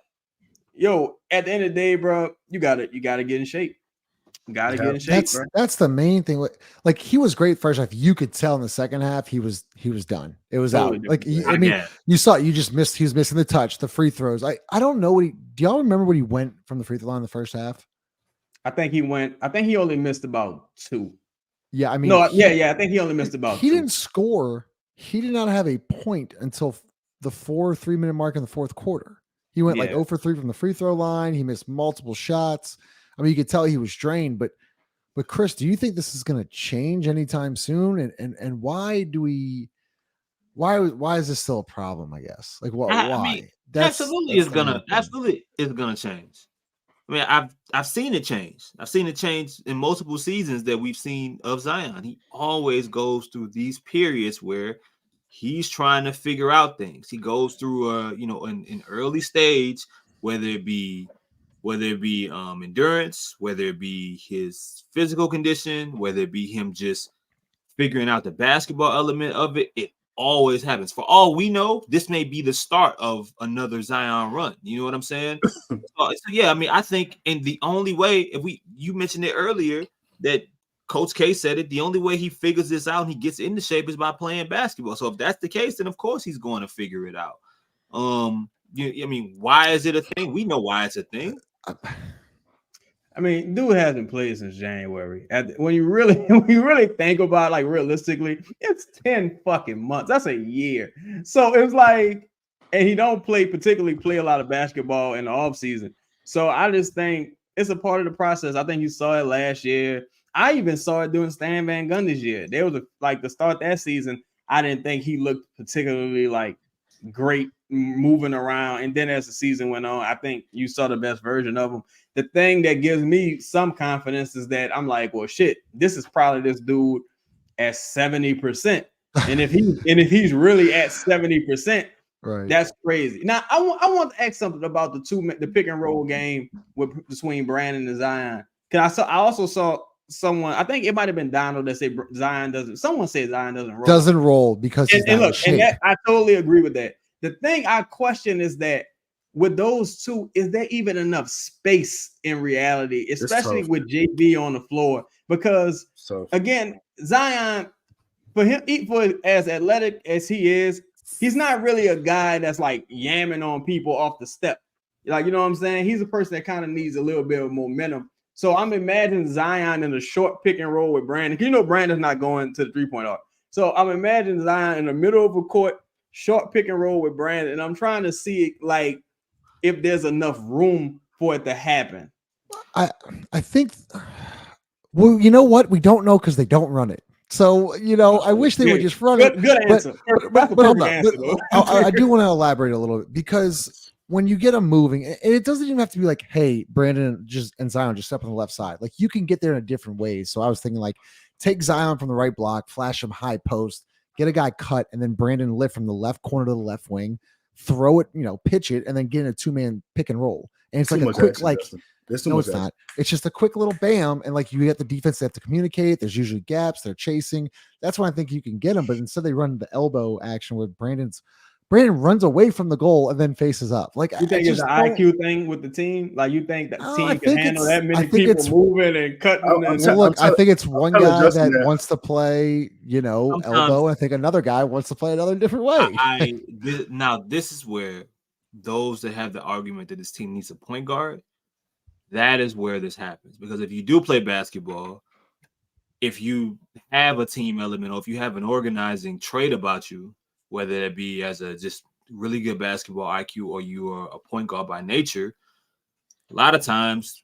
at the end of the day, bro, you gotta get in shape. Get in shape. That's the main thing. Like he was great first half. You could tell in the second half he was done. It was out. Like you saw it. You just missed. He was missing the touch, the free throws. I don't know do y'all remember when he went from the free throw line in the first half? I think he only missed about 2. Yeah, I mean, I think he only missed about. He didn't score. He did not have a point until the 3-minute mark in the fourth quarter. He went 0 for 3 from the free throw line. He missed multiple shots. I mean, you could tell he was drained. But Chris, do you think this is going to change anytime soon? And why is this still a problem? I guess why? I mean, absolutely is gonna change. I mean, I've seen it change. I've seen it change in multiple seasons that we've seen of Zion. He always goes through these periods where he's trying to figure out things. He goes through an early stage, whether it be endurance, whether it be his physical condition, whether it be him just figuring out the basketball element of it. It always happens. For all we know, this may be the start of another Zion run. You know what I'm saying? So yeah, I mean, I think, and the only way, you mentioned it earlier that Coach K said it, the only way he figures this out and he gets into shape is by playing basketball. So if that's the case, then of course he's going to figure it out. I mean, why is it a thing? We know why it's a thing. I mean, dude hasn't played since January. When you really think about it, like realistically, it's 10 fucking months. That's a year. So it's like, and he don't particularly play a lot of basketball in the off season. So I just think it's a part of the process. I think you saw it last year. I even saw it doing Stan Van Gundy this year. There was to start that season, I didn't think he looked particularly like great moving around. And then as the season went on, I think you saw the best version of him. The thing that gives me some confidence is that I'm like, well, shit, this is probably this dude at 70%. And if he's really at 70%, right, that's crazy. Now I want to ask something about the pick and roll game between Brandon and Zion. Because I also saw someone, I think it might have been Donald, that said Zion doesn't roll because he's and look, and that, I totally agree with that. The thing I question is that with those two, is there even enough space in reality, especially with JB on the floor? Because again, Zion, for as athletic as he is, he's not really a guy that's like yamming on people off the step. Like, you know what I'm saying? He's a person that kind of needs a little bit of momentum. So I'm imagining Zion in a short pick and roll with Brandon. You know, Brandon's not going to the 3-point arc. So I'm imagining Zion in the middle of a court, short pick and roll with Brandon. And I'm trying to see like if there's enough room for it to happen. I think, well, you know what? We don't know because they don't run it. So, you know, I wish they would just run it. Good answer. But hold on. I do want to elaborate a little bit, because when you get them moving, and it doesn't even have to be like, hey, Brandon and Zion just step on the left side. Like, you can get there in a different ways. So I was thinking, like, take Zion from the right block, flash him high post, get a guy cut, and then Brandon lift from the left corner to the left wing, throw it, pitch it, and then get in a 2-man pick and roll. And it's like a quick, like, no, it's not. It's just a quick little bam, and like you get the defense, they have to communicate. There's usually gaps. They're chasing. That's when I think you can get them. But instead, they run the elbow action where Brandon runs away from the goal and then faces up. Like, you think it's an IQ thing with the team? Like, you think that team can handle that many people moving and cutting? I think it's one guy that wants to play, elbow. I think another guy wants to play another different way. Now, this is where those that have the argument that this team needs a point guard, that is where this happens. Because if you do play basketball, if you have a team element, or if you have an organizing trait about you, whether it be as a just really good basketball IQ or you are a point guard by nature, a lot of times,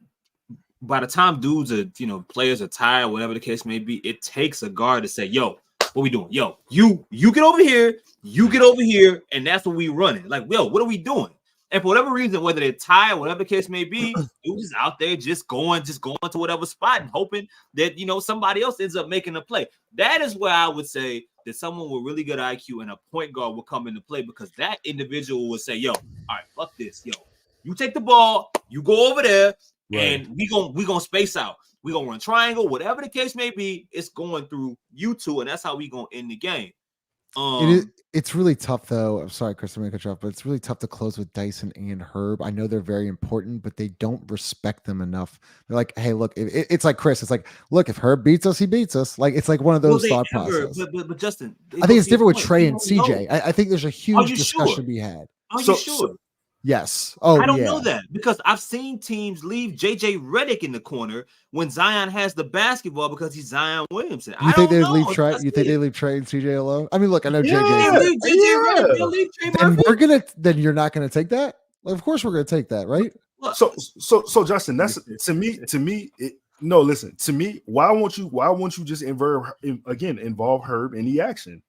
by the time dudes are, players are tired, whatever the case may be, it takes a guard to say, yo, what we doing? Yo, you get over here, and that's what we running. Like, yo, what are we doing? And for whatever reason, whether they're tired, whatever the case may be, dudes is out there just going to whatever spot and hoping that, somebody else ends up making a play. That is where I would say that someone with really good IQ and a point guard will come into play, because that individual will say, yo, all right, fuck this. Yo, you take the ball, you go over there, and we gonna space out. We gonna run triangle, whatever the case may be, it's going through you two, and that's how we gonna end the game. It's really tough, though. I'm sorry, Chris, I'm gonna cut you off, but it's really tough to close with Dyson and Herb. I know they're very important, but they don't respect them enough. They're like, hey, look, it's like Chris. It's like, look, if Herb beats us, he beats us. Like, it's like one of those thought processes. But Justin, I think it's different with Trey and CJ. I think there's a huge discussion to be had. Are you sure? Yes. Oh, I don't know that, because I've seen teams leave JJ Redick in the corner when Zion has the basketball because he's Zion Williamson. You think they leave Trey? You think they leave Trey and CJ alone? I mean, look, I know JJ. They'll leave Trey Murphy. Then you're not gonna take that? Well, of course we're gonna take that, right? So Justin, that's to me. No, listen to me. Why won't you just involve Herb in the action?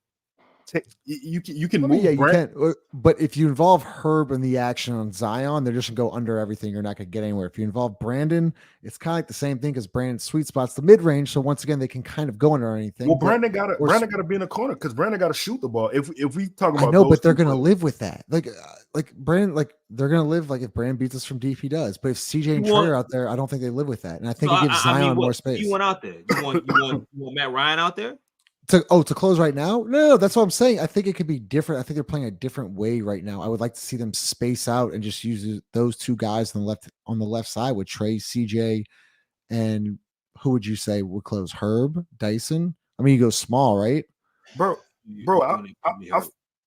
You can I mean, move yeah, you Brand. can't. But if you involve Herb in the action on Zion, they're just gonna go under everything. You're not gonna get anywhere. If you involve Brandon, it's kind of like the same thing because Brandon's sweet spot's the mid range. So once again, they can kind of go under anything. Well, but- Brandon gotta be in the corner because Brandon gotta shoot the ball. If we talk about I know, those but they're two gonna players. live with that. Like Brandon, like they're gonna live like if Brandon beats us from deep, he does. But if CJ and You Trey want- are out there, I don't think they live with that. And I think So, it gives Zion more what space. you want out there? You want Matt Ryan out there? To close right now? No, that's what I'm saying. I think it could be different. I think they're playing a different way right now. I would like to see them space out and just use those two guys on the left side with Trey, CJ, and who would you say would close? Herb, Dyson? I mean, you go small, right? Bro,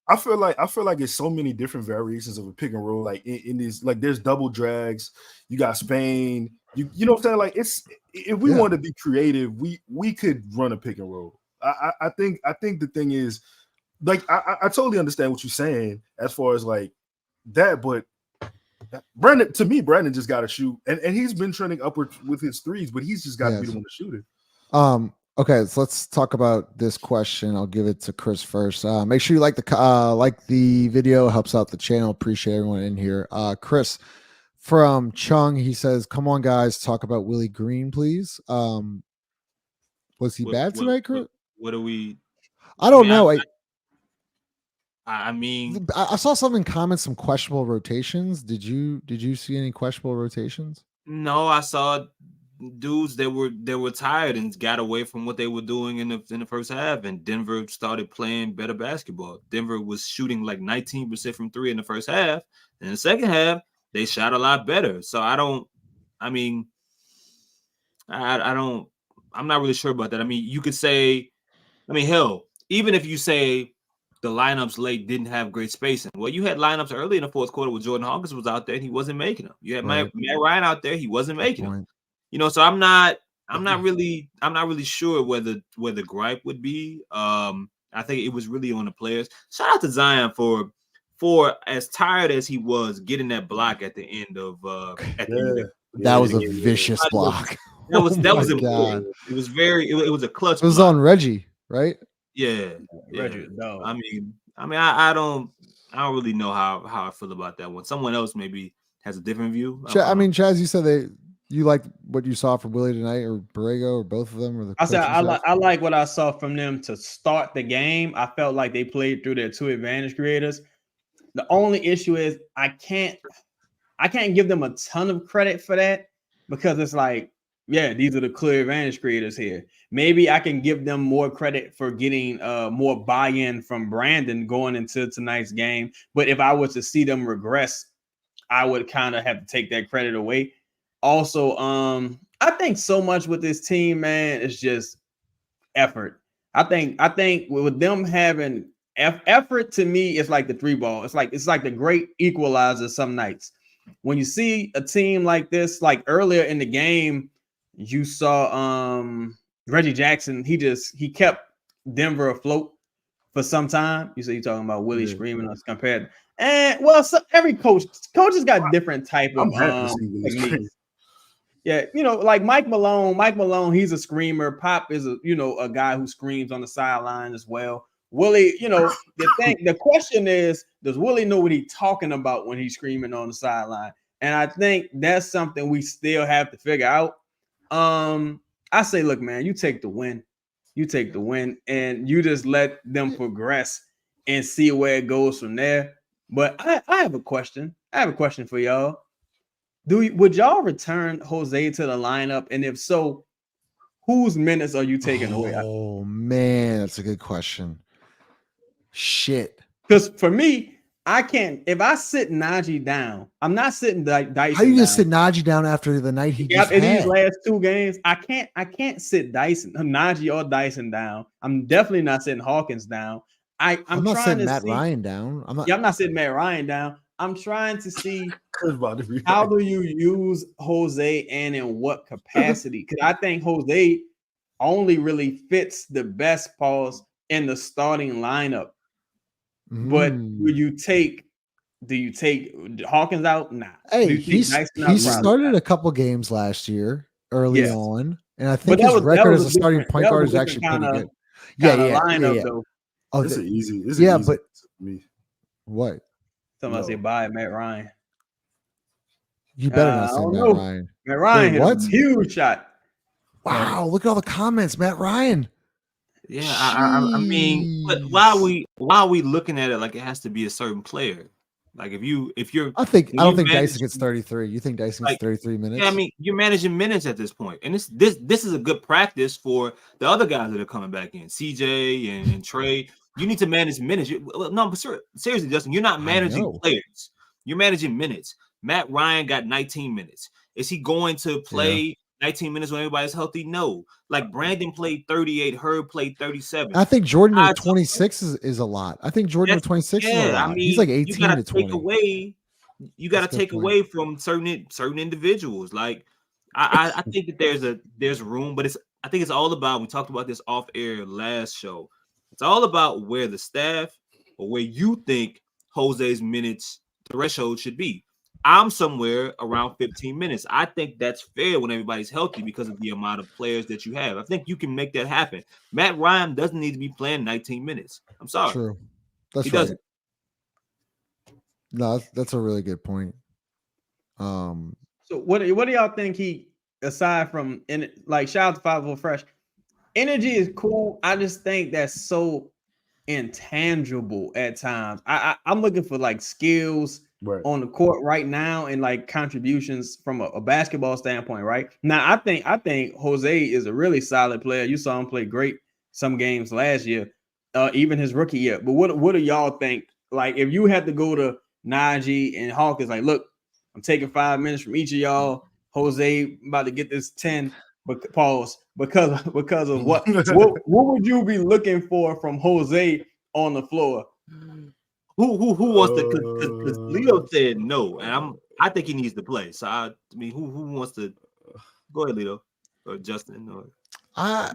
I feel like it's so many different variations of a pick and roll. Like in these, like there's double drags. You got Spain. You know what I'm saying? Like it's if we want to be creative, we could run a pick and roll. I think the thing is, like I totally understand what you're saying as far as like that, but Brandon just got to shoot, and he's been trending upward with his threes, but he's just got to be the one to shoot it. Okay, so let's talk about this question. I'll give it to Chris first. Make sure you like the video, helps out the channel. Appreciate everyone in here. Chris from Chung, he says, "Come on, guys, talk about Willie Green, please." Was he bad tonight, Chris? What are we? I don't know. I mean, I saw some in comments, some questionable rotations. Did you see any questionable rotations? No, I saw dudes that were tired and got away from what they were doing in the first half, and Denver started playing better basketball. Denver was shooting like 19% from three in the first half. In the second half, they shot a lot better. So I'm not really sure about that. I mean, you could say, hell, even if you say the lineups late didn't have great spacing. Well, you had lineups early in the fourth quarter where Jordan Hawkins was out there and he wasn't making them. You had Matt Ryan out there, he wasn't making them. You know, so I'm not really sure where the gripe would be. I think it was really on the players. Shout out to Zion for as tired as he was getting that block at the end of that was a vicious block. That was important. It was it was a clutch. It was block. on Reggie, right? Yeah. Reggie. No. I don't really know how I feel about that one. Someone else maybe has a different view. Chaz, you said you liked what you saw from Willie tonight, or Borrego, or both of them, or I said I like what I saw from them to start the game. I felt like they played through their two advantage creators. The only issue is I can't give them a ton of credit for that because it's like, yeah, these are the clear advantage creators here. Maybe I can give them more credit for getting more buy-in from Brandon going into tonight's game. But if I was to see them regress, I would kind of have to take that credit away. Also, I think so much with this team, man, it's just effort. I think with them having effort, to me, it's like the three ball. It's like the great equalizer some nights. When you see a team like this, like earlier in the game, you saw Reggie Jackson. He kept Denver afloat for some time. You talking about Willie screaming us compared. And well, so every coach has got different type of techniques. Yeah, like Mike Malone, he's a screamer. Pop is a guy who screams on the sideline as well. Willie, the question is, does Willie know what he's talking about when he's screaming on the sideline? And I think that's something we still have to figure out. I say, look, man, you take the win, and you just let them progress and see where it goes from there. But I have a question. For y'all. Would y'all return Jose to the lineup? And if so, whose minutes are you taking away? Oh man, that's a good question. Shit. Because for me, I can't. If I sit Naji down, I'm not sitting Dyson. How you just sit Naji down after the night he just had? In these last two games, I can't sit Naji or Dyson down. I'm definitely not sitting Hawkins down. I'm not sitting Matt Ryan down. I'm not sitting Matt Ryan down. I'm trying to see how do you use Jose and in what capacity? Because I think Jose only really fits the best pause in the starting lineup. But do you take Hawkins out? Nah. Hey, he started a couple games last year early on, and I think his record as a starting point guard is actually pretty good. Yeah. Oh, It's an easy. It's yeah, an easy but me. what? Somebody say bye, Matt Ryan. You better not I say don't Matt know. Ryan. Matt Ryan hit what? a huge shot. Wow, look at all the comments, Matt Ryan. Yeah, I mean, but why are we looking at it like it has to be a certain player? Like if you're I don't think managing, Dyson gets 33. You think Dyson gets 33 minutes? Yeah, I mean, you're managing minutes at this point, and this is a good practice for the other guys that are coming back in, CJ and Trey. You need to manage minutes. No, but seriously, Justin, you're not managing players. You're managing minutes. Matt Ryan got 19 minutes. Is he going to play 19 minutes when everybody's healthy? No. Like Brandon played 38, Herb played 37. I think Jordan with 26 is a lot. I think Jordan with 26 is a lot. I mean, he's like 18 to 20. You got to take away from certain individuals. Like I think that there's room, but I think it's all about, we talked about this off air last show. It's all about where the staff or where you think Jose's minutes threshold should be. I'm somewhere around 15 minutes. I think that's fair when everybody's healthy because of the amount of players that you have. I think you can make that happen. Matt Ryan doesn't need to be playing 19 minutes. I'm sorry. True. That's he right. doesn't. No, that's a really good point. So what do y'all think he, aside from like shout out to Follw Fresh, energy is cool. I just think that's so intangible at times. I'm looking for like skills on the court right now and like contributions from a basketball standpoint. Right now, I think Jose is a really solid player. You saw him play great some games last year, even his rookie year. But what do y'all think? Like if you had to go to Naji and Hawkins, like, look, I'm taking 5 minutes from each of y'all. Jose about to get this 10. But pause because of what would you be looking for from Jose on the floor? Who wants to? Because Leo said no, and I think he needs to play. So I mean, who wants to? Go ahead, Leo or Justin or.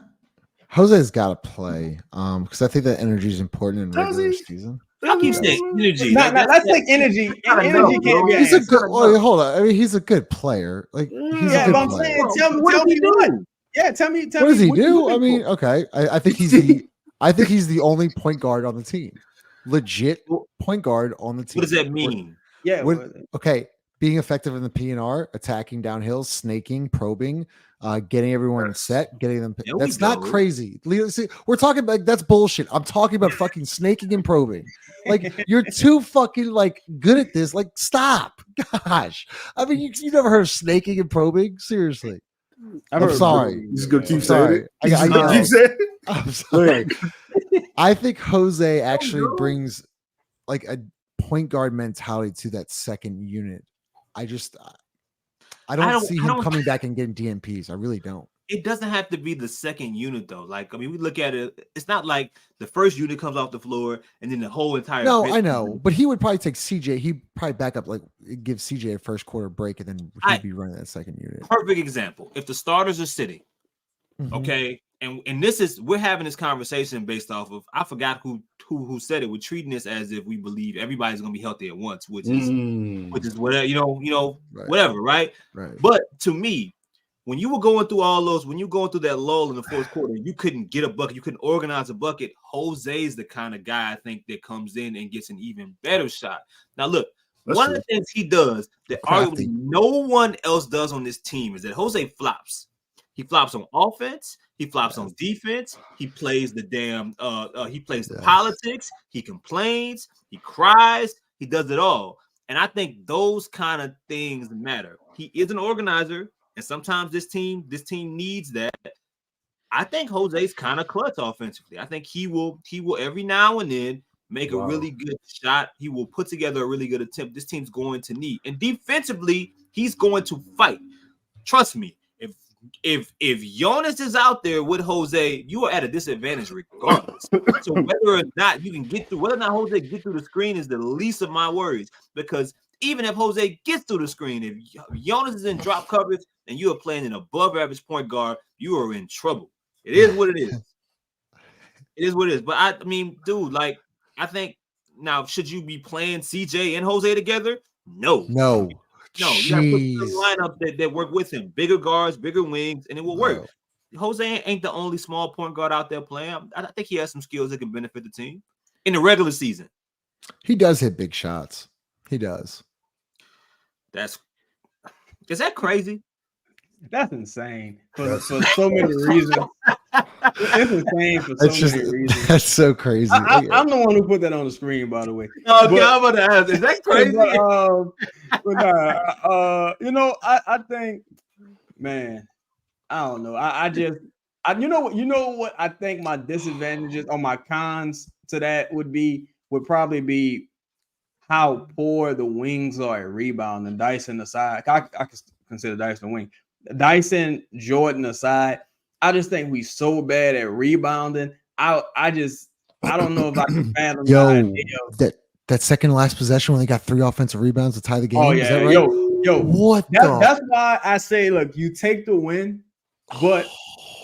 Jose's got to play because I think that energy is important in regular season. I keep saying energy. Let's take energy. Energy can't be. He's a good. Well, hold on. I mean, he's a good player. Like he's a good I'm player. saying, tell me what. Yeah, tell me. What does he do? I mean, okay. I think he's the only point guard on the team. Legit point guard on the team. What does that mean? Okay. Being effective in the PNR, attacking downhill, snaking, probing, getting everyone set, getting them. That's not crazy. See, we're talking about that's bullshit. I'm talking about fucking snaking and probing. Like you're too fucking like good at this. Like stop. Gosh. I mean, you never heard of snaking and probing? Seriously. I'm sorry. You just gonna keep saying it. I'm sorry. I think Jose actually brings like a point guard mentality to that second unit. I don't see him coming back and getting DMPs. I really don't. It doesn't have to be the second unit though. Like, I mean, we look at it. It's not like the first unit comes off the floor and then the whole entire. No, I know, but he would probably take CJ. He'd probably back up, like give CJ a first quarter break, and then he'd be running that second unit. Perfect example. If the starters are sitting, okay, and this is we're having this conversation based off of I forgot who said it. We're treating this as if we believe everybody's gonna be healthy at once, which is whatever, whatever, right? Right. But to me, when you were going through all those, when you going through that lull in the fourth quarter, you couldn't get a bucket, you couldn't organize a bucket. Jose's the kind of guy I think that comes in and gets an even better shot. Now, look, one of the things he does that arguably no one else does on this team is that Jose flops. He flops on offense. He flops on defense. He plays the damn. He plays the politics. He complains. He cries. He does it all. And I think those kind of things matter. He is an organizer, and sometimes this team needs that. I think Jose's kind of clutch offensively. I think he will every now and then make a really good shot. He will put together a really good attempt. This team's going to need. And defensively, he's going to fight. Trust me. If Jonas is out there with Jose, you are at a disadvantage regardless. So whether or not you can get through, whether or not Jose gets through the screen is the least of my worries. Because even if Jose gets through the screen, if Jonas is in drop coverage and you are playing an above average point guard, you are in trouble. It is what it is. It is what it is. But I mean, dude, like I think now should you be playing CJ and Jose together? No. No, you gotta put the lineup that work with him. Bigger guards, bigger wings, and it will work. Jose ain't the only small point guard out there playing. I think he has some skills that can benefit the team. in the regular season. He does hit big shots. He does. Is that crazy? That's insane for so many reasons. It's insane for so many reasons. That's so crazy. I'm the one who put that on the screen, by the way. Okay, I'm about to ask, is that crazy? I think, man, I don't know. You know what I think my disadvantages or my cons to that would probably be how poor the wings are at rebounding. Dyson aside, I consider Dyson a wing. Dyson, Jordan aside, I just think we so bad at rebounding. I don't know if I can fathom the idea. That second last possession when they got 3 offensive rebounds to tie the game. Oh yeah, is that right? Yo, that's why I say, look, you take the win, but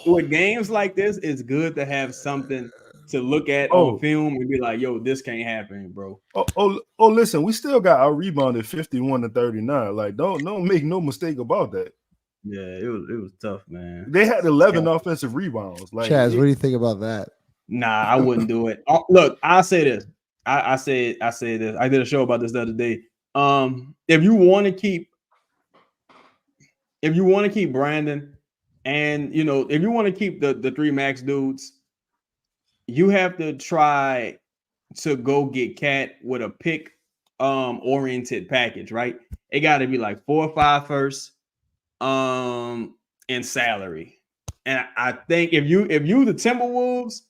with games like this, it's good to have something to look at on film and be like, yo, this can't happen, bro. Listen, we still got our rebounded 51-39. Like, don't make no mistake about that. Yeah, it was tough, man. They had 11 offensive rebounds. Like, Chaz, what do you think about that? Nah, I wouldn't do it. Look, I'll say this. I say this. I did a show about this the other day. If you want to keep Brandon, and if you want to keep the 3 max dudes, you have to try to go get Cat with a pick oriented package, right? It got to be like 4 or 5 first, and salary. And I think if you the Timberwolves,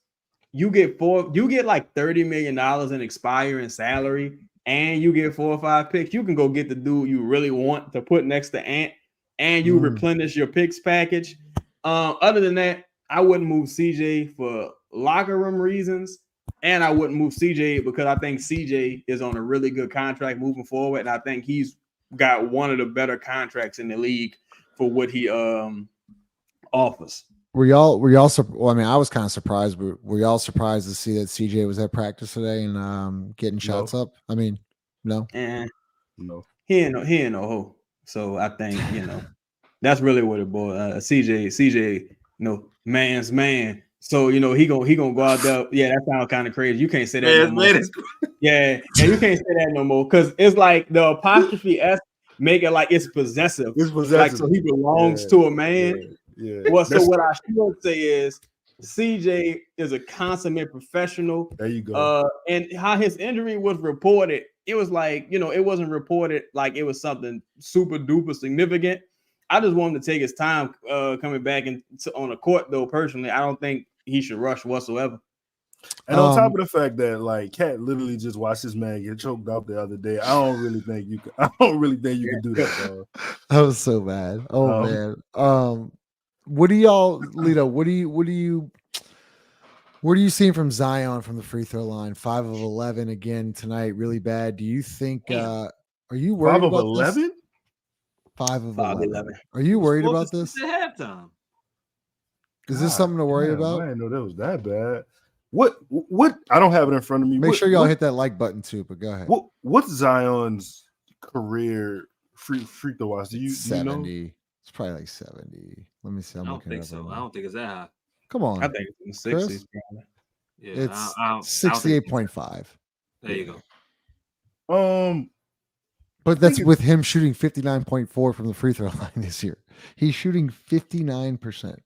you get like $30 million in expiring salary, and you get 4 or 5 picks. You can go get the dude you really want to put next to Ant, and you replenish your picks package. Other than that, I wouldn't move CJ for locker room reasons, and I wouldn't move CJ because I think CJ is on a really good contract moving forward, and I think he's got one of the better contracts in the league for what he offers. Were y'all well, I mean, I was kind of surprised, but were y'all surprised to see that CJ was at practice today and getting shots up? I mean, no. No. He ain't no hoe. So I think, that's really what it boils. CJ, man's man. So he gonna go out there. Yeah, that sounds kind of crazy. You can't say that no more. Yeah, and you can't say that no more because it's like the apostrophe S make it like it's possessive. It's possessive. Like, so he belongs to a man. Yeah. So what I should say is CJ is a consummate professional. There you go. And how his injury was reported, it was like, it wasn't reported like it was something super duper significant. I just want him to take his time coming back on the court, though. Personally, I don't think he should rush whatsoever. And on top of the fact that, like, Cat literally just watched this man get choked out the other day, I don't really think you can do that, bro. That was so bad. Oh man. What do y'all, Lito? What are you seeing from Zion from the free throw line? 5 of 11 again tonight, really bad. Do you think? Are you worried 5 of about 11? This? 5 of 11. Are you worried about this? At halftime. Is this something to worry about? I didn't know that was that bad. What? I don't have it in front of me. Make sure y'all hit that like button too. But go ahead. What's Zion's career free throw wise? Do you 70? You know? It's probably like 70. Let me see. I don't think so. I don't think it's that high. Come on. I think it's in the 60s. Yeah, it's 68.5. There you go. But that's with him shooting 59.4 from the free throw line this year. He's shooting 59%.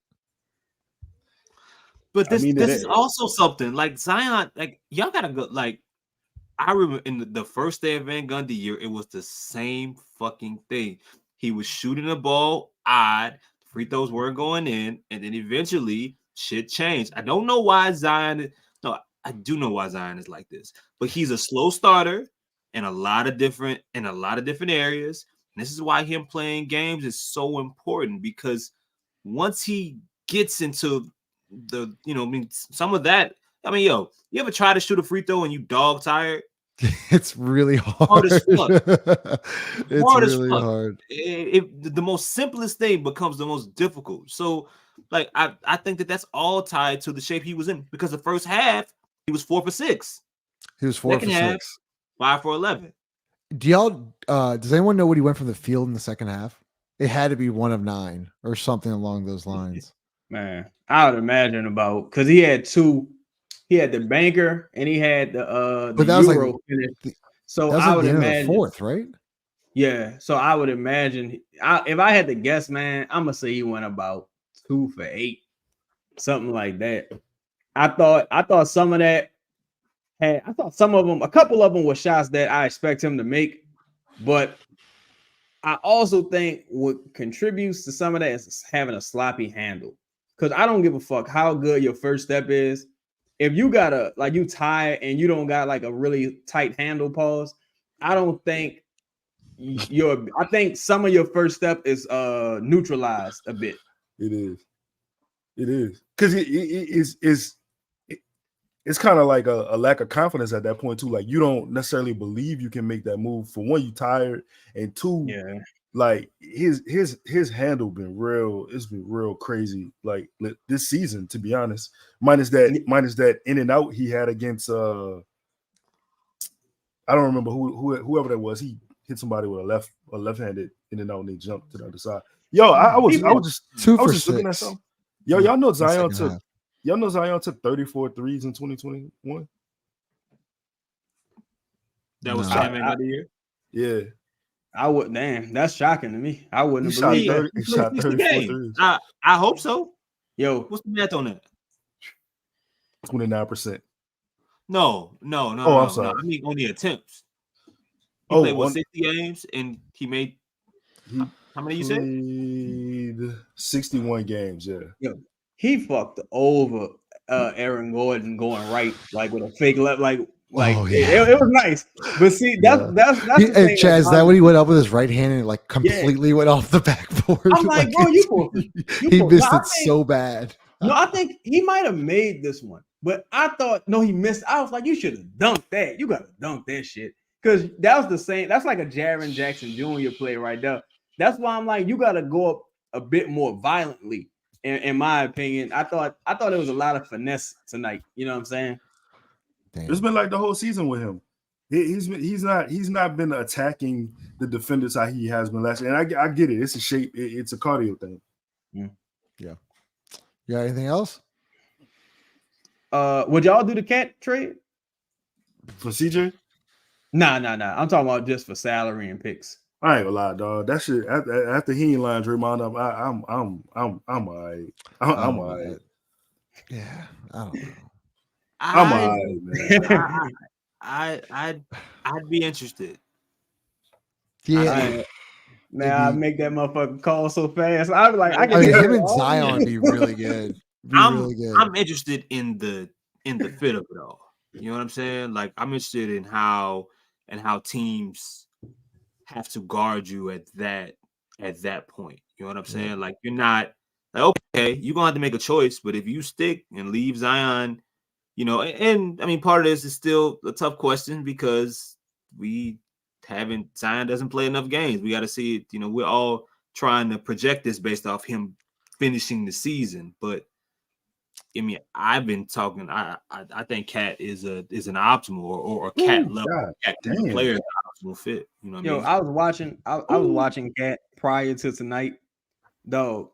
But this is also something like Zion. Like, y'all gotta go. Like, I remember in the first day of Van Gundy year, it was the same fucking thing. He was shooting the ball odd, free throws weren't going in, and then eventually shit changed. I don't know why Zion. No, I do know why Zion is like this. But he's a slow starter in a lot of different areas. And this is why him playing games is so important, because once he gets into the, some of that. I mean, you ever try to shoot a free throw and you dog tired? It's really hard. Hard as fuck. It's hard really as fuck. hard. The most simplest thing becomes the most difficult. So, like, I think that's all tied to the shape he was in, because the first half he was 4 for 6. He was 4 for 6. 5 for 11. Do y'all? Does anyone know what he went from the field in the second half? It had to be 1 of 9 or something along those lines. Man, I would imagine because he had two he had the banker and he had the But that was Euro like finish. So that was I like would the end of the imagine fourth, right? Yeah, so I would imagine if I had to guess, man, I'm gonna say he went about 2 for 8, something like that. I thought some of that I thought some of them, a couple of them were shots that I expect him to make, but I also think what contributes to some of that is having a sloppy handle. Because I don't give a fuck how good your first step is. If you got you tie and you don't got like a really tight handle pause, I don't think I think some of your first step is neutralized a bit. It is because it's kind of like a lack of confidence at that point too. Like you don't necessarily believe you can make that move. For one, you tired, and two, like his handle been real. It's been real crazy. Like this season, to be honest, minus that in and out he had against I don't remember whoever that was. He hit somebody with a left-handed in and out, and they jumped to the other side. Yo, I was just looking at something. Yo, y'all know Zion took 34 threes in 2021. That was time of the year. Yeah, I would. Damn, that's shocking to me. I wouldn't he believe shot that. He shot 34 threes. I hope so. Yo, what's the math on that? 29%. No. I'm sorry. I mean, on the attempts. He played 60 games and he made how many you said? 61 games, yeah. Yo, he fucked over Aaron Gordon going right, like with a fake left, it was nice. But see, that's the thing. Chaz, is that when he went up with his right hand and like completely went off the backboard? I'm like, bro, he missed it so bad. No, I think he might have made this one, but I thought he missed. I was like, you should have dunked that. You gotta dunk that shit. Because that was the same. That's like a Jaren Jackson Jr. play right there. That's why I'm like, you got to go up a bit more violently. In my opinion, I thought there was a lot of finesse tonight. You know what I'm saying? Damn. It's been like the whole season with him. He's not been attacking the defenders how he has been last year. And I get it. It's a shape. It's a cardio thing. Yeah. You got anything else? Would y'all do the cat trade for CJ? Nah. I'm talking about just for salary and picks. I ain't gonna lie, dog. That shit after he ain't lying Draymond up, I'm all right. I'm all right. Yeah, I don't know. I'm all right, man. I'd be interested. Yeah. Now I make that motherfucker call so fast. I'd be like, him and Zion would be really good. I'm interested in the fit of it all. You know what I'm saying? Like I'm interested in how teams have to guard you at that point. You know what I'm saying? Like you're not like, okay, you're gonna have to make a choice, but if you stick and leave Zion, and I mean part of this is still a tough question because Zion doesn't play enough games. We got to see it. We're all trying to project this based off him finishing the season, but I mean, I've been talking. I think Cat is an optimal or a Cat level player, optimal fit. You know what I mean? I was watching Cat prior to tonight, though.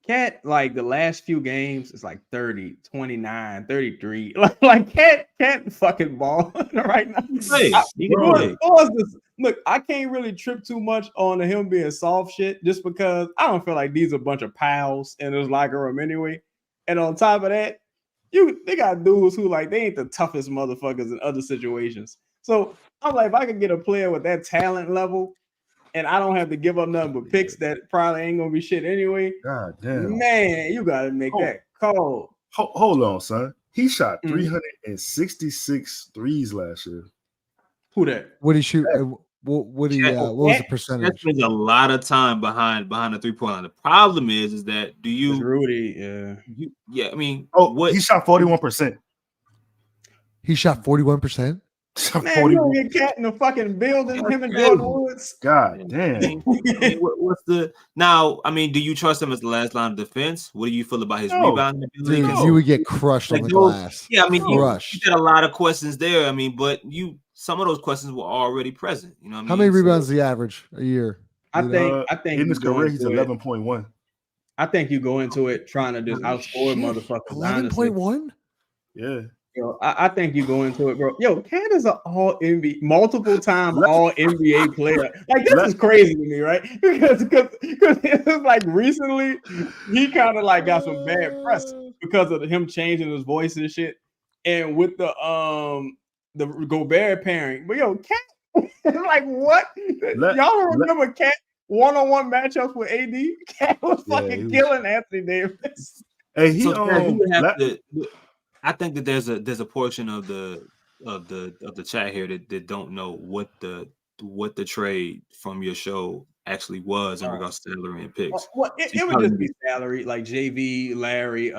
Cat, like the last few games, it's like 30, 29, 33. Like Cat fucking ball right now. Look, I can't really trip too much on him being soft shit just because I don't feel like these are a bunch of pals in his locker room anyway. And on top of that, they got dudes who like they ain't the toughest motherfuckers in other situations. So I'm like, if I could get a player with that talent level, and I don't have to give up nothing but picks that probably ain't gonna be shit anyway. God damn, man, you gotta make that call. Hold on, son. He shot 366 threes last year. Who that? What did he shoot? What was the percentage? That spends a lot of time behind the 3-point line. The problem is that it's Rudy? Yeah. I mean, he shot 41%. He shot 41%. Man, you don't get Cat in the fucking building. Him and Jordan Woods. God damn. What's the now? I mean, do you trust him as the last line of defense? What do you feel about his rebounding ability? Dude, you would get crushed on the glass. Yeah, I mean, you got a lot of questions there. I mean, but some of those questions were already present. You know what I mean? How many rebounds does he average a year? I think in his career he's 11.1. I think you go into it trying to just outscore motherfuckers. 11.1? Yeah. Yo, I think you go into it, bro. Yo, Cat is an all NBA, multiple time all NBA player. Like this is crazy to me, right? Because it's like recently he kind of like got some bad press because of him changing his voice and shit, and with the Gobert pairing. But yo, Cat, like what? Y'all don't remember Cat one-on-one matchups with AD? Cat was fucking killing Anthony Davis. Hey, he I think that there's a portion of the chat here that don't know what the trade from your show actually was in regards to salary and picks. Well, it would just be salary, like JV, Larry,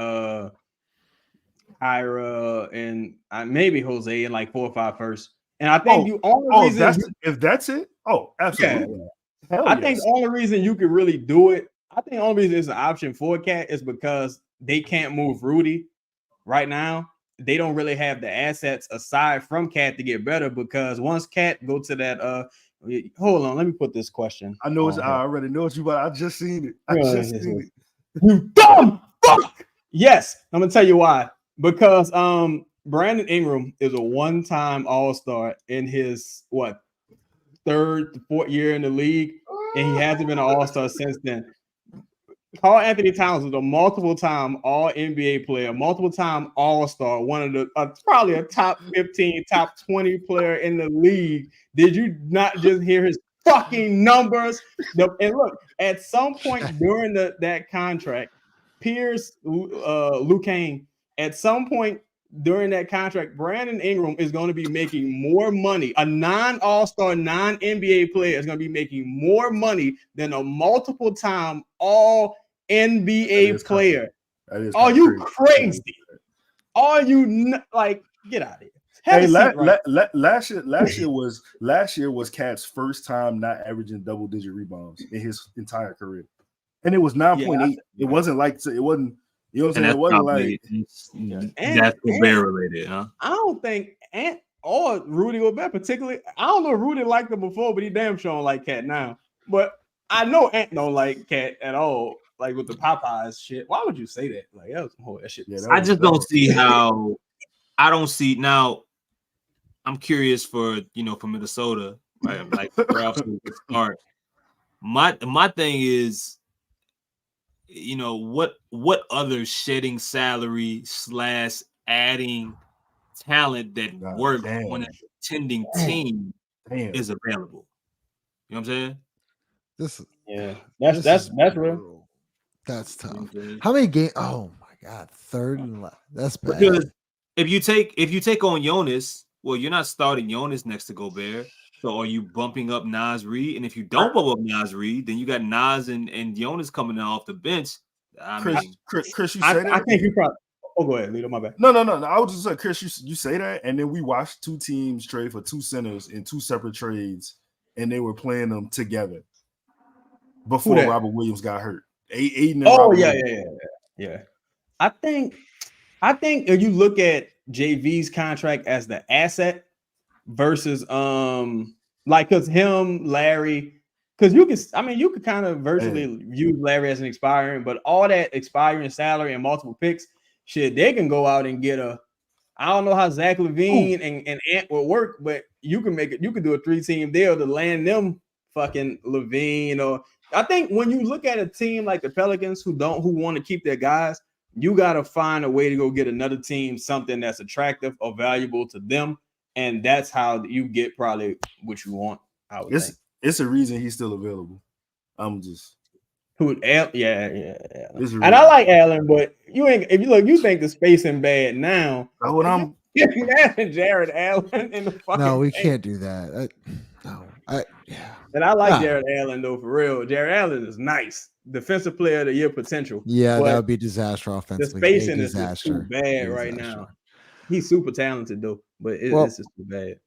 Ira, and maybe Jose, and like 4 or 5 first. And I think if that's it, absolutely. Yeah. I think the only reason you could really do it, I think the only reason it's an option for Cat is because they can't move Rudy. Right now, they don't really have the assets aside from Cat to get better because once Cat go to that hold on, let me put this question. I know I already know what you about. I just seen it. You dumb fuck. Yes, I'm gonna tell you why. Because Brandon Ingram is a one-time all-star in his 3rd to 4th year in the league, and he hasn't been an all-star since then. Karl Anthony Towns was a multiple-time All-NBA player, multiple-time All-Star, one of the probably a top 15, top 20 player in the league. Did you not just hear his fucking numbers? And look, at some point during that contract, Pierce, Luke Kane, at some point during that contract, Brandon Ingram is going to be making more money. A non-All-Star, non-NBA player is going to be making more money than a multiple-time All-NBA player. Are you crazy? Are you like get out of here? Hey, last year was Cat's first time not averaging double-digit rebounds in his entire career, and it was 9.8. It wasn't like it wasn't. You know what I'm saying? It wasn't like that's Gobert related, huh? I don't think or Rudy Gobert particularly. I don't know if Rudy liked him before, but he damn sure don't like Cat now. But I know Ant don't like Cat at all. Like with the Popeyes shit. Why would you say that? Like that was some whole that shit. I just don't see how. I don't see now. I'm curious for Minnesota, right? Like where else we could start. My thing is, what other shedding salary / adding talent that works on a contending team is available. You know what I'm saying? That's real. That's tough. How many games? Oh my god, 3rd and left. That's bad. Because if you take on Jonas, well, you're not starting Jonas next to Gobert. So are you bumping up Naz Reid? And if you don't bump up Naz Reid, then you got Naz and Jonas coming off the bench. Chris, you say that? I think you probably. Oh, go ahead, Lito. My bad. No. I was just like, Chris, you say that, and then we watched 2 teams trade for 2 centers in 2 separate trades, and they were playing them together before Robert Williams got hurt. Aiden and Robert Williams. Yeah. I think if you look at JV's contract as the asset versus because him, Larry. Because you could kind of virtually use Larry as an expiring, but all that expiring salary and multiple picks, shit, they can go out and get I don't know how Zach LaVine and Ant will work, but you can do a 3-team deal to land them fucking LaVine. Or I think when you look at a team like the Pelicans who want to keep their guys, you got to find a way to go get another team something that's attractive or valuable to them, and that's how you get probably what you want. I would think. It's a reason he's still available. I'm just yeah. And I like Allen, but you think the spacing bad now. That's what I'm Jared Allen in the fucking No, we can't do that. And I like Jared Allen though, for real. Jared Allen is nice. Defensive player of the year potential. Yeah, that would be disaster offensively. The spacing is just too bad right now. He's super talented though, but it's just too bad.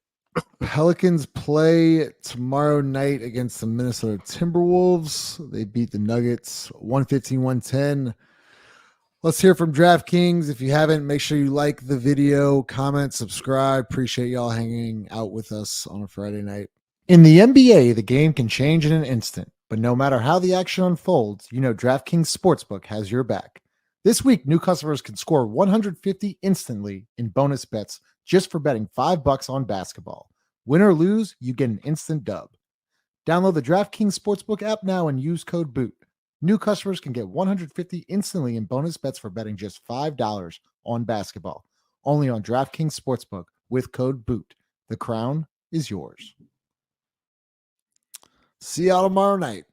Pelicans play tomorrow night against the Minnesota Timberwolves. They beat the Nuggets 115-110. Let's hear from DraftKings. If you haven't, make sure you like the video, comment, subscribe. Appreciate y'all hanging out with us on a Friday night. In the NBA, the game can change in an instant, but no matter how the action unfolds, DraftKings Sportsbook has your back. This week, new customers can score $150 instantly in bonus bets just for betting $5 on basketball. Win or lose, you get an instant dub. Download the DraftKings Sportsbook app now and use code BOOT. New customers can get $150 instantly in bonus bets for betting just $5 on basketball. Only on DraftKings Sportsbook with code BOOT. The crown is yours. See y'all tomorrow night.